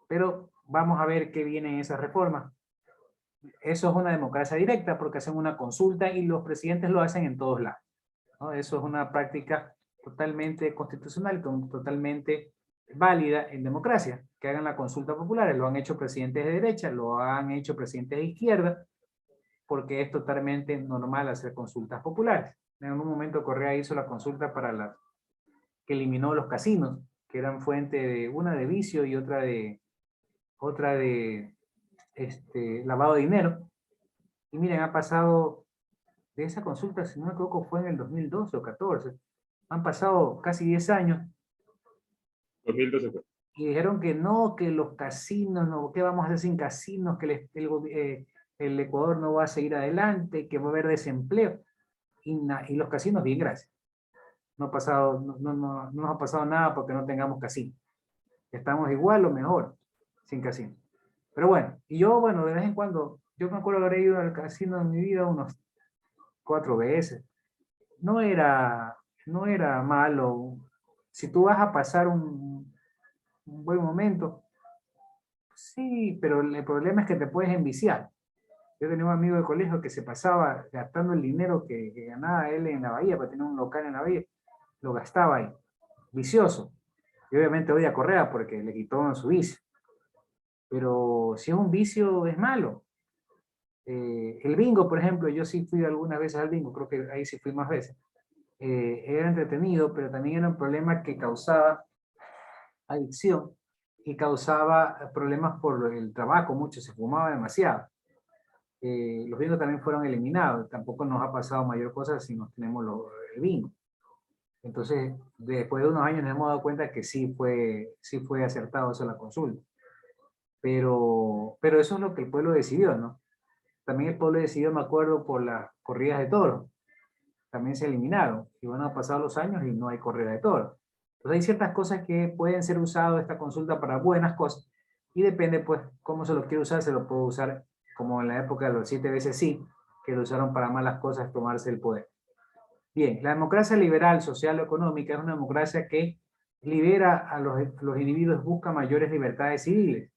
Speaker 1: Pero vamos a ver qué viene en esa reforma. Eso es una democracia directa porque hacen una consulta y los presidentes lo hacen en todos lados, ¿no? Eso es una práctica totalmente constitucional, totalmente válida en democracia, que hagan la consulta popular. Lo han hecho presidentes de derecha, lo han hecho presidentes de izquierda, porque es totalmente normal hacer consultas populares. En un momento Correa hizo la consulta para que eliminó los casinos, que eran fuente una de vicio y otra de lavado de dinero. Y miren, ha pasado, de esa consulta, si no me equivoco, fue en el 2012 o 14. Han pasado casi 10 años.
Speaker 15: 2012 fue.
Speaker 1: Y dijeron que no, que los casinos, no, ¿qué vamos a hacer sin casinos? Que el Ecuador no va a seguir adelante, que va a haber desempleo. Y los casinos, bien, gracias. No ha pasado, no nos ha pasado nada porque no tengamos casino. Estamos igual o mejor sin casino. Pero bueno, y yo, bueno, de vez en cuando, yo me acuerdo haber ido al casino en mi vida unos 4 veces. No era malo. Si tú vas a pasar un buen momento, sí, pero el problema es que te puedes enviciar. Yo tenía un amigo de colegio que se pasaba gastando el dinero que ganaba él en la bahía, para tener un local en la bahía, lo gastaba ahí, vicioso. Y obviamente odia a Correa porque le quitó su vicio. Pero si es un vicio, es malo. El bingo, por ejemplo, yo sí fui algunas veces al bingo, creo que ahí sí fui más veces. Era entretenido, pero también era un problema que causaba adicción y causaba problemas por el tabaco, mucho, se fumaba demasiado. Los bingos también fueron eliminados, tampoco nos ha pasado mayor cosa si no tenemos el bingo. Entonces, después de unos años nos hemos dado cuenta que sí fue acertado eso la consulta. Pero eso es lo que el pueblo decidió, ¿no? También el pueblo decidió, me acuerdo, por las corridas de toros. También se eliminaron. Y van a pasar los años y no hay corrida de toros. Entonces hay ciertas cosas que pueden ser usadas esta consulta para buenas cosas. Y depende, pues, cómo se lo quiere usar. Se lo puede usar como en la época de los 7 veces sí, que lo usaron para malas cosas, tomarse el poder. Bien, la democracia liberal, social o económica es una democracia que libera a los individuos, busca mayores libertades civiles.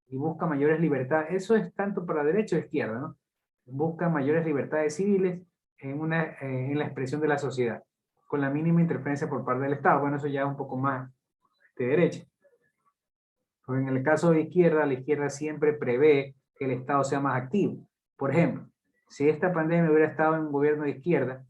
Speaker 1: Y busca mayores libertades, eso es tanto para derecha o izquierda, ¿no? Busca mayores libertades civiles en la expresión de la sociedad, con la mínima interferencia por parte del Estado. Bueno, eso ya es un poco más de derecha. Porque en el caso de izquierda, la izquierda siempre prevé que el Estado sea más activo. Por ejemplo, si esta pandemia hubiera estado en un gobierno de izquierda,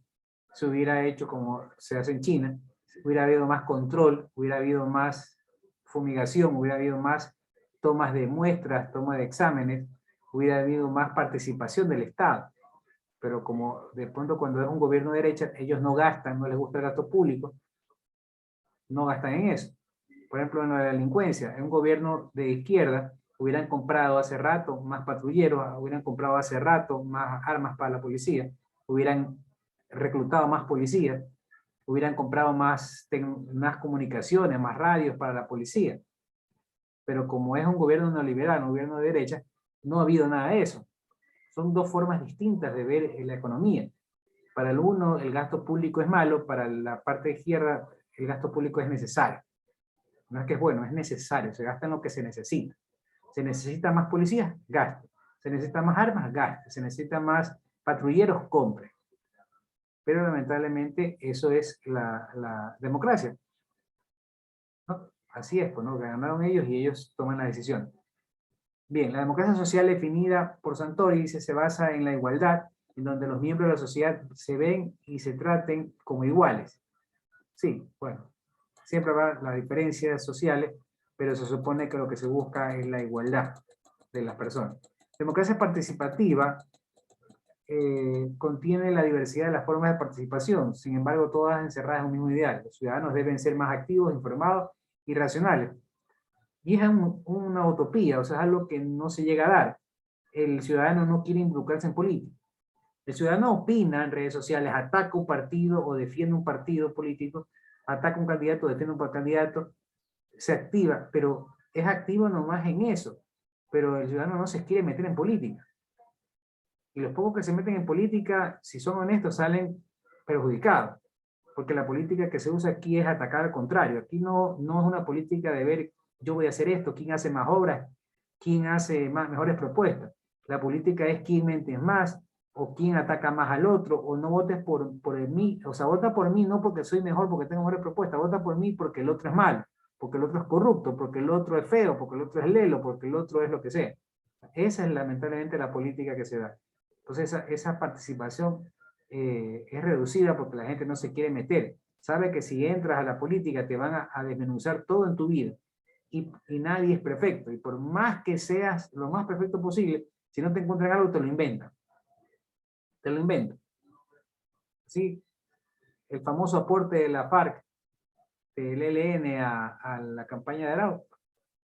Speaker 1: se hubiera hecho como se hace en China, hubiera habido más control, hubiera habido más fumigación, hubiera habido más tomas de muestras, tomas de exámenes, hubiera habido más participación del Estado. Pero como de pronto cuando es un gobierno de derecha, ellos no gastan, no les gusta el gasto público, no gastan en eso. Por ejemplo, en la delincuencia, en un gobierno de izquierda, hubieran comprado hace rato más patrulleros, hubieran comprado hace rato más armas para la policía, hubieran reclutado más policías, hubieran comprado más comunicaciones, más radios para la policía. Pero como es un gobierno neoliberal, un gobierno de derecha, no ha habido nada de eso. Son dos formas distintas de ver la economía. Para el uno, el gasto público es malo, para la parte de izquierda, el gasto público es necesario. No es que es bueno, es necesario, se gasta en lo que se necesita. ¿Se necesita más policías? Gaste. ¿Se necesita más armas? Gaste. ¿Se necesita más patrulleros? Compre. Pero lamentablemente eso es la democracia, ¿no? Así es, pues, ¿no? Ganaron ellos y ellos toman la decisión. Bien, la democracia social definida por Santori dice se basa en la igualdad, en donde los miembros de la sociedad se ven y se traten como iguales. Sí, bueno, siempre habrá las diferencias sociales, pero se supone que lo que se busca es la igualdad de las personas. Democracia participativa contiene la diversidad de las formas de participación, sin embargo todas encerradas en un mismo ideal. Los ciudadanos deben ser más activos, informados y racionales. Y es una utopía, o sea, es algo que no se llega a dar. El ciudadano no quiere involucrarse en política. El ciudadano opina en redes sociales, ataca un partido o defiende un partido político, ataca un candidato, defiende un candidato, se activa, pero es activo nomás en eso. Pero el ciudadano no se quiere meter en política. Y los pocos que se meten en política, si son honestos, salen perjudicados. Porque la política que se usa aquí es atacar al contrario. Aquí no es una política de ver, yo voy a hacer esto, quién hace más obras, quién hace mejores propuestas. La política es quién mente más, o quién ataca más al otro, o no votes por mí. O sea, vota por mí no porque soy mejor, porque tengo mejores propuestas, vota por mí porque el otro es malo, porque el otro es corrupto, porque el otro es feo, porque el otro es lelo, porque el otro es lo que sea. Esa es lamentablemente la política que se da. Entonces esa participación es reducida porque la gente no se quiere meter. Sabe que si entras a la política te van a desmenuzar todo en tu vida. Y nadie es perfecto. Y por más que seas lo más perfecto posible, si no te encuentran algo, te lo inventan. te lo invento. ¿Sí? El famoso aporte de la FARC, del ELN a la campaña de Arauco.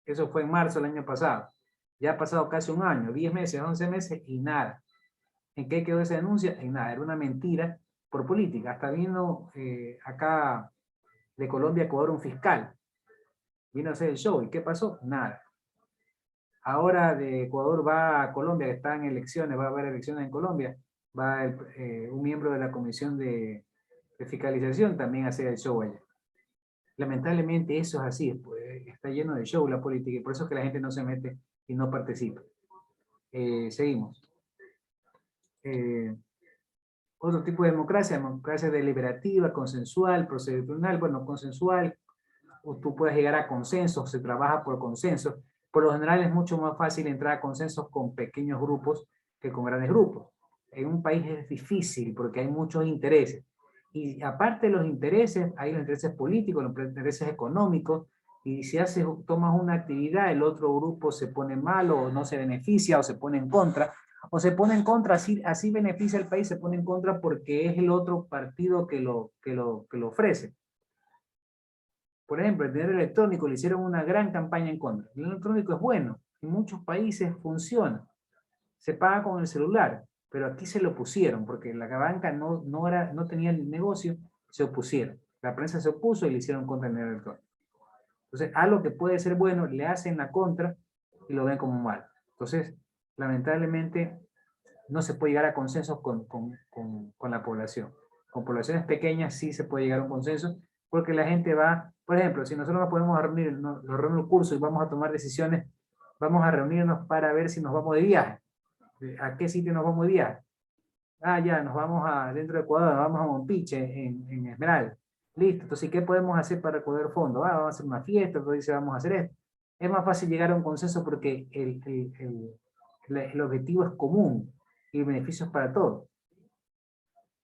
Speaker 1: Eso fue en marzo del año pasado. Ya ha pasado casi un año, 10 meses, 11 meses y nada. ¿En qué quedó esa denuncia? En nada, era una mentira por política. Hasta vino acá de Colombia a Ecuador un fiscal. Vino a hacer el show. ¿Y qué pasó? Nada. Ahora de Ecuador va a Colombia, que está en elecciones, va a haber elecciones en Colombia. Va un miembro de la Comisión de Fiscalización también a hacer el show allá. Lamentablemente eso es así, pues, está lleno de show la política y por eso es que la gente no se mete y no participa. Seguimos. Otro tipo de democracia deliberativa, consensual, procedimental. Bueno, consensual, tú puedes llegar a consensos, se trabaja por consensos. Por lo general es mucho más fácil entrar a consensos con pequeños grupos que con grandes grupos. En un país es difícil porque hay muchos intereses. Y aparte de los intereses, hay los intereses políticos, los intereses económicos, y si tomas una actividad, el otro grupo se pone mal, o no se beneficia, o se pone en contra, así beneficia al país, se pone en contra porque es el otro partido que lo ofrece. Por ejemplo, el dinero electrónico le hicieron una gran campaña en contra. El dinero electrónico es bueno, en muchos países funciona, se paga con el celular, pero aquí se lo pusieron, porque la banca no tenía el negocio, se opusieron. La prensa se opuso y le hicieron contra el dinero electrónico. Entonces, algo que puede ser bueno, le hacen la contra y lo ven como mal. Entonces, lamentablemente, no se puede llegar a consensos con la población. Con poblaciones pequeñas sí se puede llegar a un consenso, porque la gente va, por ejemplo, si nosotros nos podemos reunir, nos reunimos el curso y vamos a tomar decisiones, vamos a reunirnos para ver si nos vamos de viaje. ¿A qué sitio nos vamos de viaje? Ah, ya, nos vamos dentro de Ecuador, nos vamos a Mompiche, en Esmeralda. Listo, entonces, ¿qué podemos hacer para recoger fondos? Vamos a hacer una fiesta, otro dice vamos a hacer esto. Es más fácil llegar a un consenso porque el objetivo es común y beneficios para todos.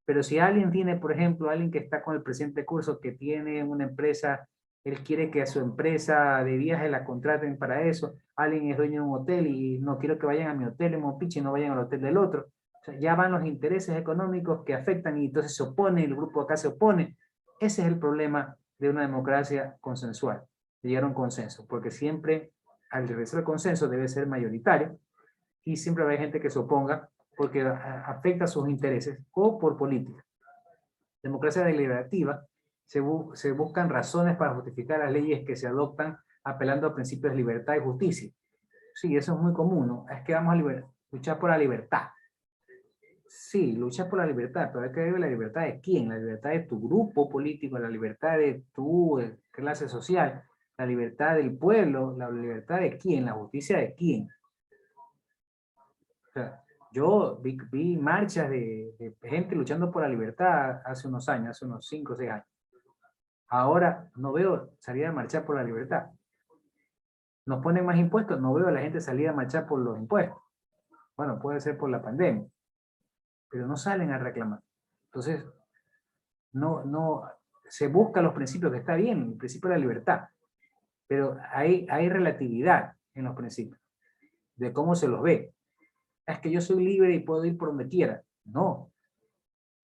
Speaker 1: Pero si alguien tiene, por ejemplo, alguien que está con el presidente de curso, que tiene una empresa, él quiere que a su empresa de viaje la contraten para eso, alguien es dueño de un hotel y no quiero que vayan a mi hotel en Mompiche y no vayan al hotel del otro. O sea, ya van los intereses económicos que afectan y entonces se opone, el grupo acá se opone. Ese es el problema de una democracia consensual, de llegar a un consenso, porque siempre al regresar al consenso debe ser mayoritario y siempre va a haber gente que se oponga porque afecta sus intereses o por política. Democracia deliberativa, se buscan razones para justificar las leyes que se adoptan apelando a principios de libertad y justicia. Sí, eso es muy común, ¿no? Es que vamos a luchar por la libertad. Sí, luchas por la libertad, pero hay que ver la libertad de quién, la libertad de tu grupo político, la libertad de tu clase social, la libertad del pueblo, la libertad de quién, la justicia de quién. O sea, yo vi marchas de gente luchando por la libertad hace unos años, hace unos 5 o 6 años. Ahora no veo salir a marchar por la libertad. Nos ponen más impuestos, no veo a la gente salir a marchar por los impuestos. Bueno, puede ser por la pandemia, pero no salen a reclamar. Entonces, se buscan los principios, que está bien, el principio de la libertad, pero hay relatividad en los principios, de cómo se los ve. Es que yo soy libre y puedo ir por donde quiera. No,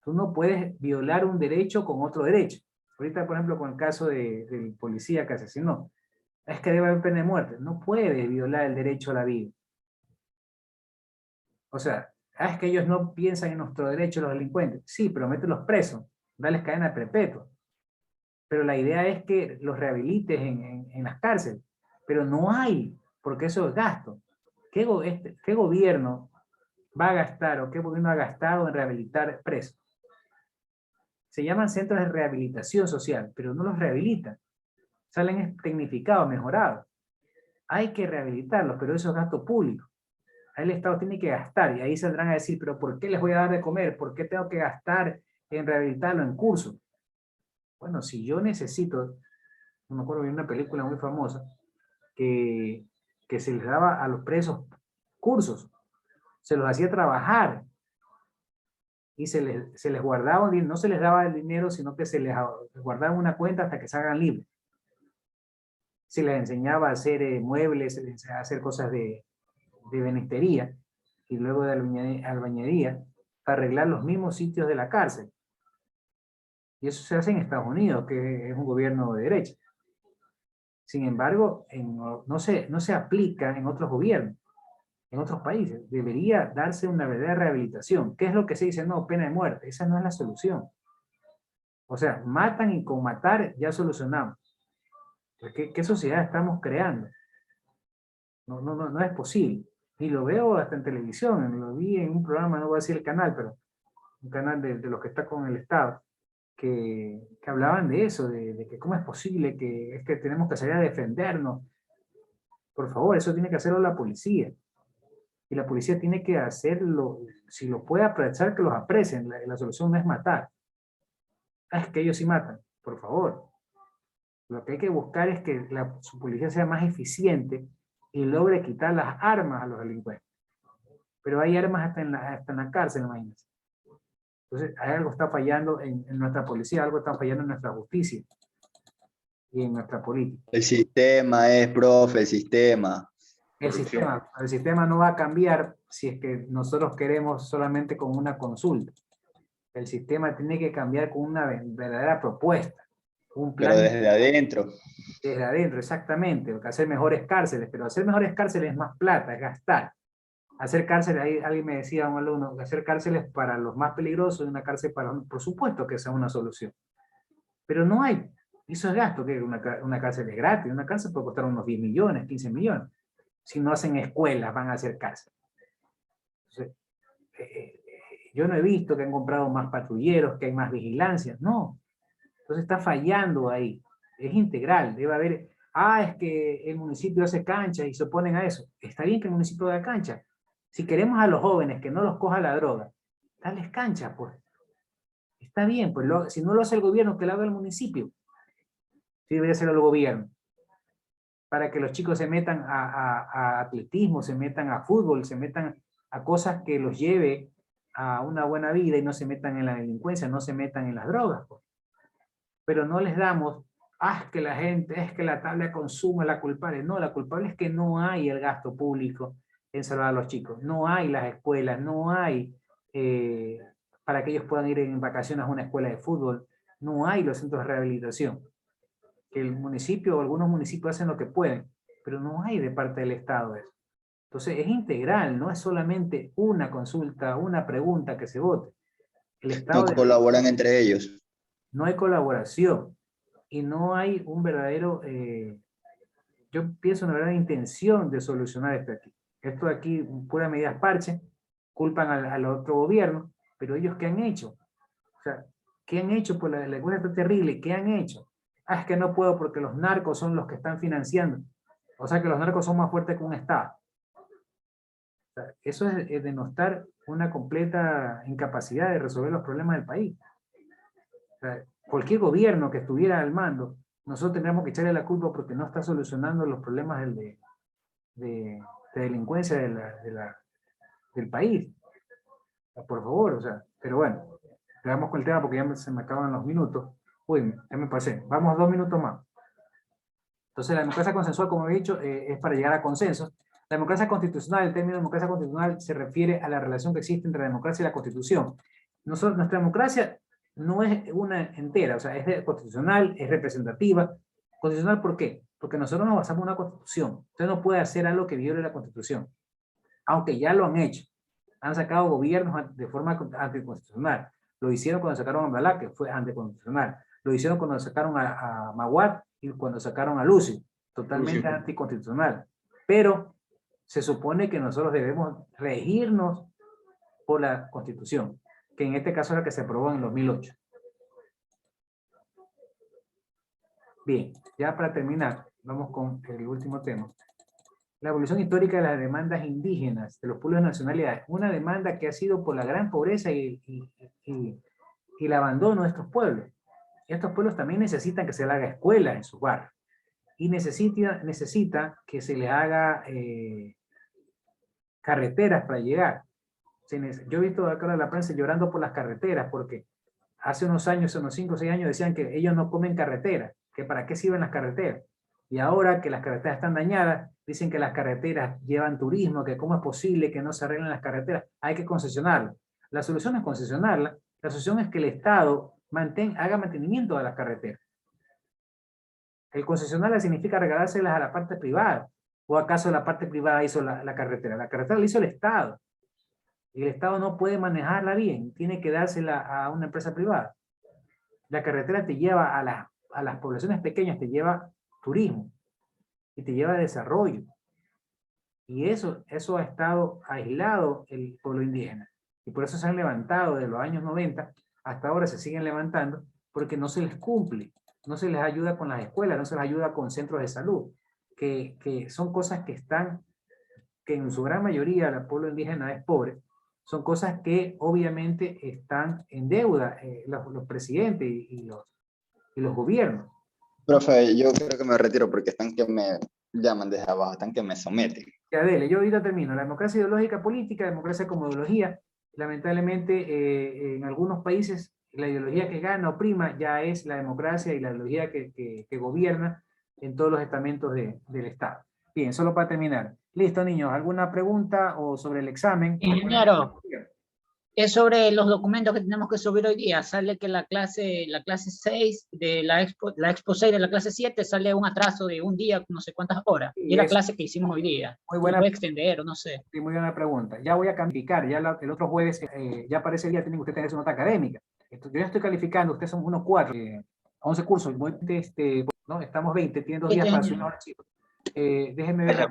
Speaker 1: tú no puedes violar un derecho con otro derecho. Ahorita, por ejemplo, con el caso del policía que asesinó, es que debe haber pena de muerte. No puedes violar el derecho a la vida. O sea, es que ellos no piensan en nuestro derecho, los delincuentes. Sí, pero mételos presos, dales cadena perpetua. Pero la idea es que los rehabilites en las cárceles. Pero no hay, porque eso es gasto. ¿Qué gobierno va a gastar o qué gobierno ha gastado en rehabilitar presos? Se llaman centros de rehabilitación social, pero no los rehabilitan. Salen tecnificados, mejorados. Hay que rehabilitarlos, pero eso es gasto público. Ahí el Estado tiene que gastar y ahí saldrán a decir, pero ¿por qué les voy a dar de comer? ¿Por qué tengo que gastar en rehabilitarlo en cursos? Bueno, si yo necesito, no me acuerdo de una película muy famosa, que se les daba a los presos cursos, se los hacía trabajar y se les guardaba, no se les daba el dinero, sino que se les guardaba una cuenta hasta que salgan libres. Se les enseñaba a hacer muebles, se les enseñaba a hacer cosas de benistería y luego de albañería, para arreglar los mismos sitios de la cárcel. Y eso se hace en Estados Unidos, que es un gobierno de derecha. Sin embargo, no se aplica en otros gobiernos, en otros países. Debería darse una verdadera rehabilitación. ¿Qué es lo que se dice? No, pena de muerte. Esa no es la solución. O sea, matan y con matar ya solucionamos. ¿Qué sociedad estamos creando? No es posible. Y lo veo hasta en televisión, lo vi en un programa, no voy a decir el canal, pero un canal de los que está con el Estado, que hablaban de eso, de que cómo es posible, que es que tenemos que salir a defendernos. Por favor, eso tiene que hacerlo la policía. Y la policía tiene que hacerlo, si lo puede apreciar, que los aprecien. La solución no es matar. Es que ellos sí matan, por favor. Lo que hay que buscar es que su policía sea más eficiente y logre quitar las armas a los delincuentes. Pero hay armas hasta en la cárcel, imagínense. Entonces, algo está fallando en nuestra policía, algo está fallando en nuestra justicia y en nuestra política.
Speaker 9: El sistema profe, el sistema.
Speaker 1: El sistema no va a cambiar si es que nosotros queremos solamente con una consulta. El sistema tiene que cambiar con una verdadera propuesta. Un plan.
Speaker 9: Pero desde adentro.
Speaker 1: Desde adentro, exactamente. Porque hacer mejores cárceles, pero hacer mejores cárceles es más plata, es gastar. Hacer cárceles, ahí alguien me decía, un alumno, hacer cárceles para los más peligrosos y una cárcel para... Por supuesto que esa es una solución. Pero no hay. Eso es gasto, que una cárcel es gratis. Una cárcel puede costar unos 10 millones, 15 millones. Si no hacen escuelas, van a hacer cárcel. Entonces, yo no he visto que han comprado más patrulleros, que hay más vigilancia. No. Entonces está fallando ahí. Es integral. Debe haber... es que el municipio hace cancha y se oponen a eso. Está bien que el municipio haga cancha. Si queremos a los jóvenes que no los coja la droga, dales cancha, pues. Está bien, pues si no lo hace el gobierno, que lo haga el municipio. Sí, debería hacerlo el gobierno. Para que los chicos se metan a atletismo, se metan a fútbol, se metan a cosas que los lleve a una buena vida y no se metan en la delincuencia, no se metan en las drogas, pues. Pero no les damos, es que la gente, es que la tabla de consumo es la culpable. No, la culpable es que no hay el gasto público en salvar a los chicos. No hay las escuelas, no hay para que ellos puedan ir en vacaciones a una escuela de fútbol, no hay los centros de rehabilitación. Que el municipio o algunos municipios hacen lo que pueden, pero no hay de parte del Estado eso. Entonces es integral, no es solamente una consulta, una pregunta que se vote. El Estado
Speaker 9: no colaboran entre ellos.
Speaker 1: No hay colaboración y no hay un verdadero, yo pienso una verdadera intención de solucionar esto aquí. Esto de aquí, pura medidas parche, culpan al otro gobierno, pero ellos ¿qué han hecho? O sea, ¿qué han hecho? Pues la cosa está terrible, ¿qué han hecho? Es que no puedo porque los narcos son los que están financiando. O sea que los narcos son más fuertes que un Estado. O sea, eso es denostar una completa incapacidad de resolver los problemas del país. O sea, cualquier gobierno que estuviera al mando, nosotros tendríamos que echarle la culpa porque no está solucionando los problemas de delincuencia del país. O sea, por favor, o sea, pero bueno, quedamos con el tema porque ya se me acaban los minutos. Uy, ya me pasé. Vamos 2 minutos más. Entonces, la democracia consensual, como he dicho, es para llegar a consensos. La democracia constitucional, el término democracia constitucional se refiere a la relación que existe entre la democracia y la constitución. Nuestra democracia no es una entera, o sea, es constitucional, es representativa. ¿Constitucional por qué? Porque nosotros nos basamos en una constitución. Usted no puede hacer algo que viole la constitución, aunque ya lo han hecho. Han sacado gobiernos de forma anticonstitucional. Lo hicieron cuando sacaron a Balá, que fue anticonstitucional. Lo hicieron cuando sacaron a Maguad y cuando sacaron a Lucy, totalmente anticonstitucional. Pero se supone que nosotros debemos regirnos por la Constitución, que en este caso es la que se aprobó en el 2008. Bien, ya para terminar, vamos con el último tema. La evolución histórica de las demandas indígenas de los pueblos de nacionalidades. Una demanda que ha sido por la gran pobreza y el abandono de estos pueblos. Estos pueblos también necesitan que se les haga escuelas en sus barrios. Y necesita que se les haga carreteras para llegar. Yo he visto acá en la prensa llorando por las carreteras, porque hace unos años, unos 5 o 6 años, decían que ellos no comen carreteras, que para qué sirven las carreteras. Y ahora que las carreteras están dañadas, dicen que las carreteras llevan turismo, que cómo es posible que no se arreglen las carreteras. Hay que concesionarlas. La solución no es concesionarla, la solución es que el Estado haga mantenimiento de las carreteras. El concesionarla significa regalárselas a la parte privada. ¿O acaso la parte privada hizo la carretera? La carretera la hizo el Estado. Y el Estado no puede manejarla bien, tiene que dársela a una empresa privada. La carretera te lleva a las poblaciones pequeñas, te lleva turismo y te lleva desarrollo. Y eso ha estado aislado el pueblo indígena. Y por eso se han levantado de los años 90 hasta ahora, se siguen levantando, porque no se les cumple, no se les ayuda con las escuelas, no se les ayuda con centros de salud, que son cosas que en su gran mayoría el pueblo indígena es pobre, son cosas que obviamente están en deuda los presidentes y los gobiernos.
Speaker 9: Profe, yo creo que me retiro porque están que me llaman desde abajo, están que me someten.
Speaker 1: Ya, dele, yo ahorita termino. La democracia ideológica política, democracia como ideología, lamentablemente en algunos países la ideología que gana o prima ya es la democracia y la ideología que gobierna en todos los estamentos del Estado. Bien, solo para terminar. Listo, niños, ¿alguna pregunta o sobre el examen?
Speaker 12: Ingeniero, es sobre los documentos que tenemos que subir hoy día. Sale que la clase 6 de la expo 6 de la clase 7 sale un atraso de un día, no sé cuántas horas.
Speaker 1: Sí,
Speaker 12: y la clase que hicimos hoy día.
Speaker 1: Muy buena.
Speaker 12: ¿Se puede extender o no sé?
Speaker 1: Sí, muy buena pregunta. Ya voy a calificar. Ya el otro jueves, ya para ese día tienen ustedes que tener su nota académica. Yo ya estoy calificando. Ustedes son unos 4, 11 cursos. ¿no? Estamos 20. Tienen 2 días para subir los archivos. Déjenme ver.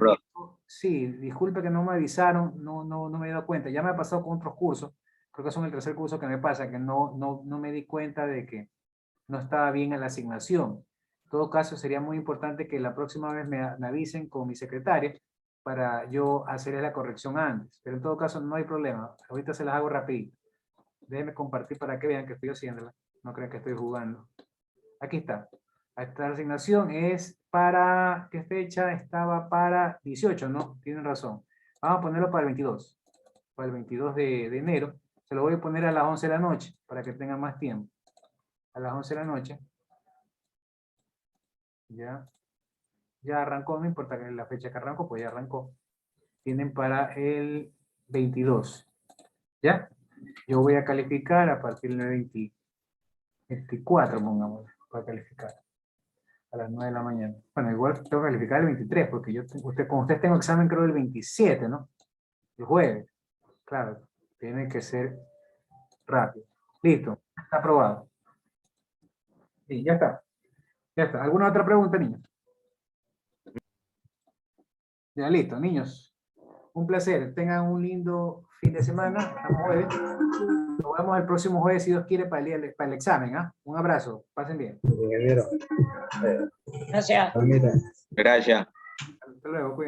Speaker 1: Sí, disculpe que no me avisaron. No me he dado cuenta. Ya me ha pasado con otros cursos. Creo que son el tercer curso que me pasa, que no me di cuenta de que no estaba bien en la asignación. En todo caso, sería muy importante que la próxima vez me avisen con mi secretaria para yo hacer la corrección antes. Pero en todo caso, no hay problema. Ahorita se las hago rapidito. Déjenme compartir para que vean que estoy haciéndola. No crean que estoy jugando. Aquí está. Esta asignación es para... ¿Qué fecha? Estaba para 18, ¿no? Tienen razón. Vamos a ponerlo para el 22. Para el 22 de enero. Se lo voy a poner a las 11 de la noche, para que tengan más tiempo. A las 11 de la noche. Ya arrancó, no importa que la fecha que arrancó, pues ya arrancó. Tienen para el 22. ¿Ya? Yo voy a calificar a partir del 24, pongamos, para calificar. A las 9 de la mañana. Bueno, igual tengo que calificar el 23, porque con ustedes tengo examen creo el 27, ¿no? El jueves. Claro. Tiene que ser rápido. Listo. Está aprobado. Sí, ya está. Ya está. ¿Alguna otra pregunta, niños? Ya, listo, niños. Un placer. Tengan un lindo fin de semana. Hasta jueves. Nos vemos el próximo jueves, si Dios quiere, para el examen. ¿Ah? Un abrazo. Pasen bien.
Speaker 12: Gracias.
Speaker 4: Gracias.
Speaker 1: Hasta luego. Cuídense.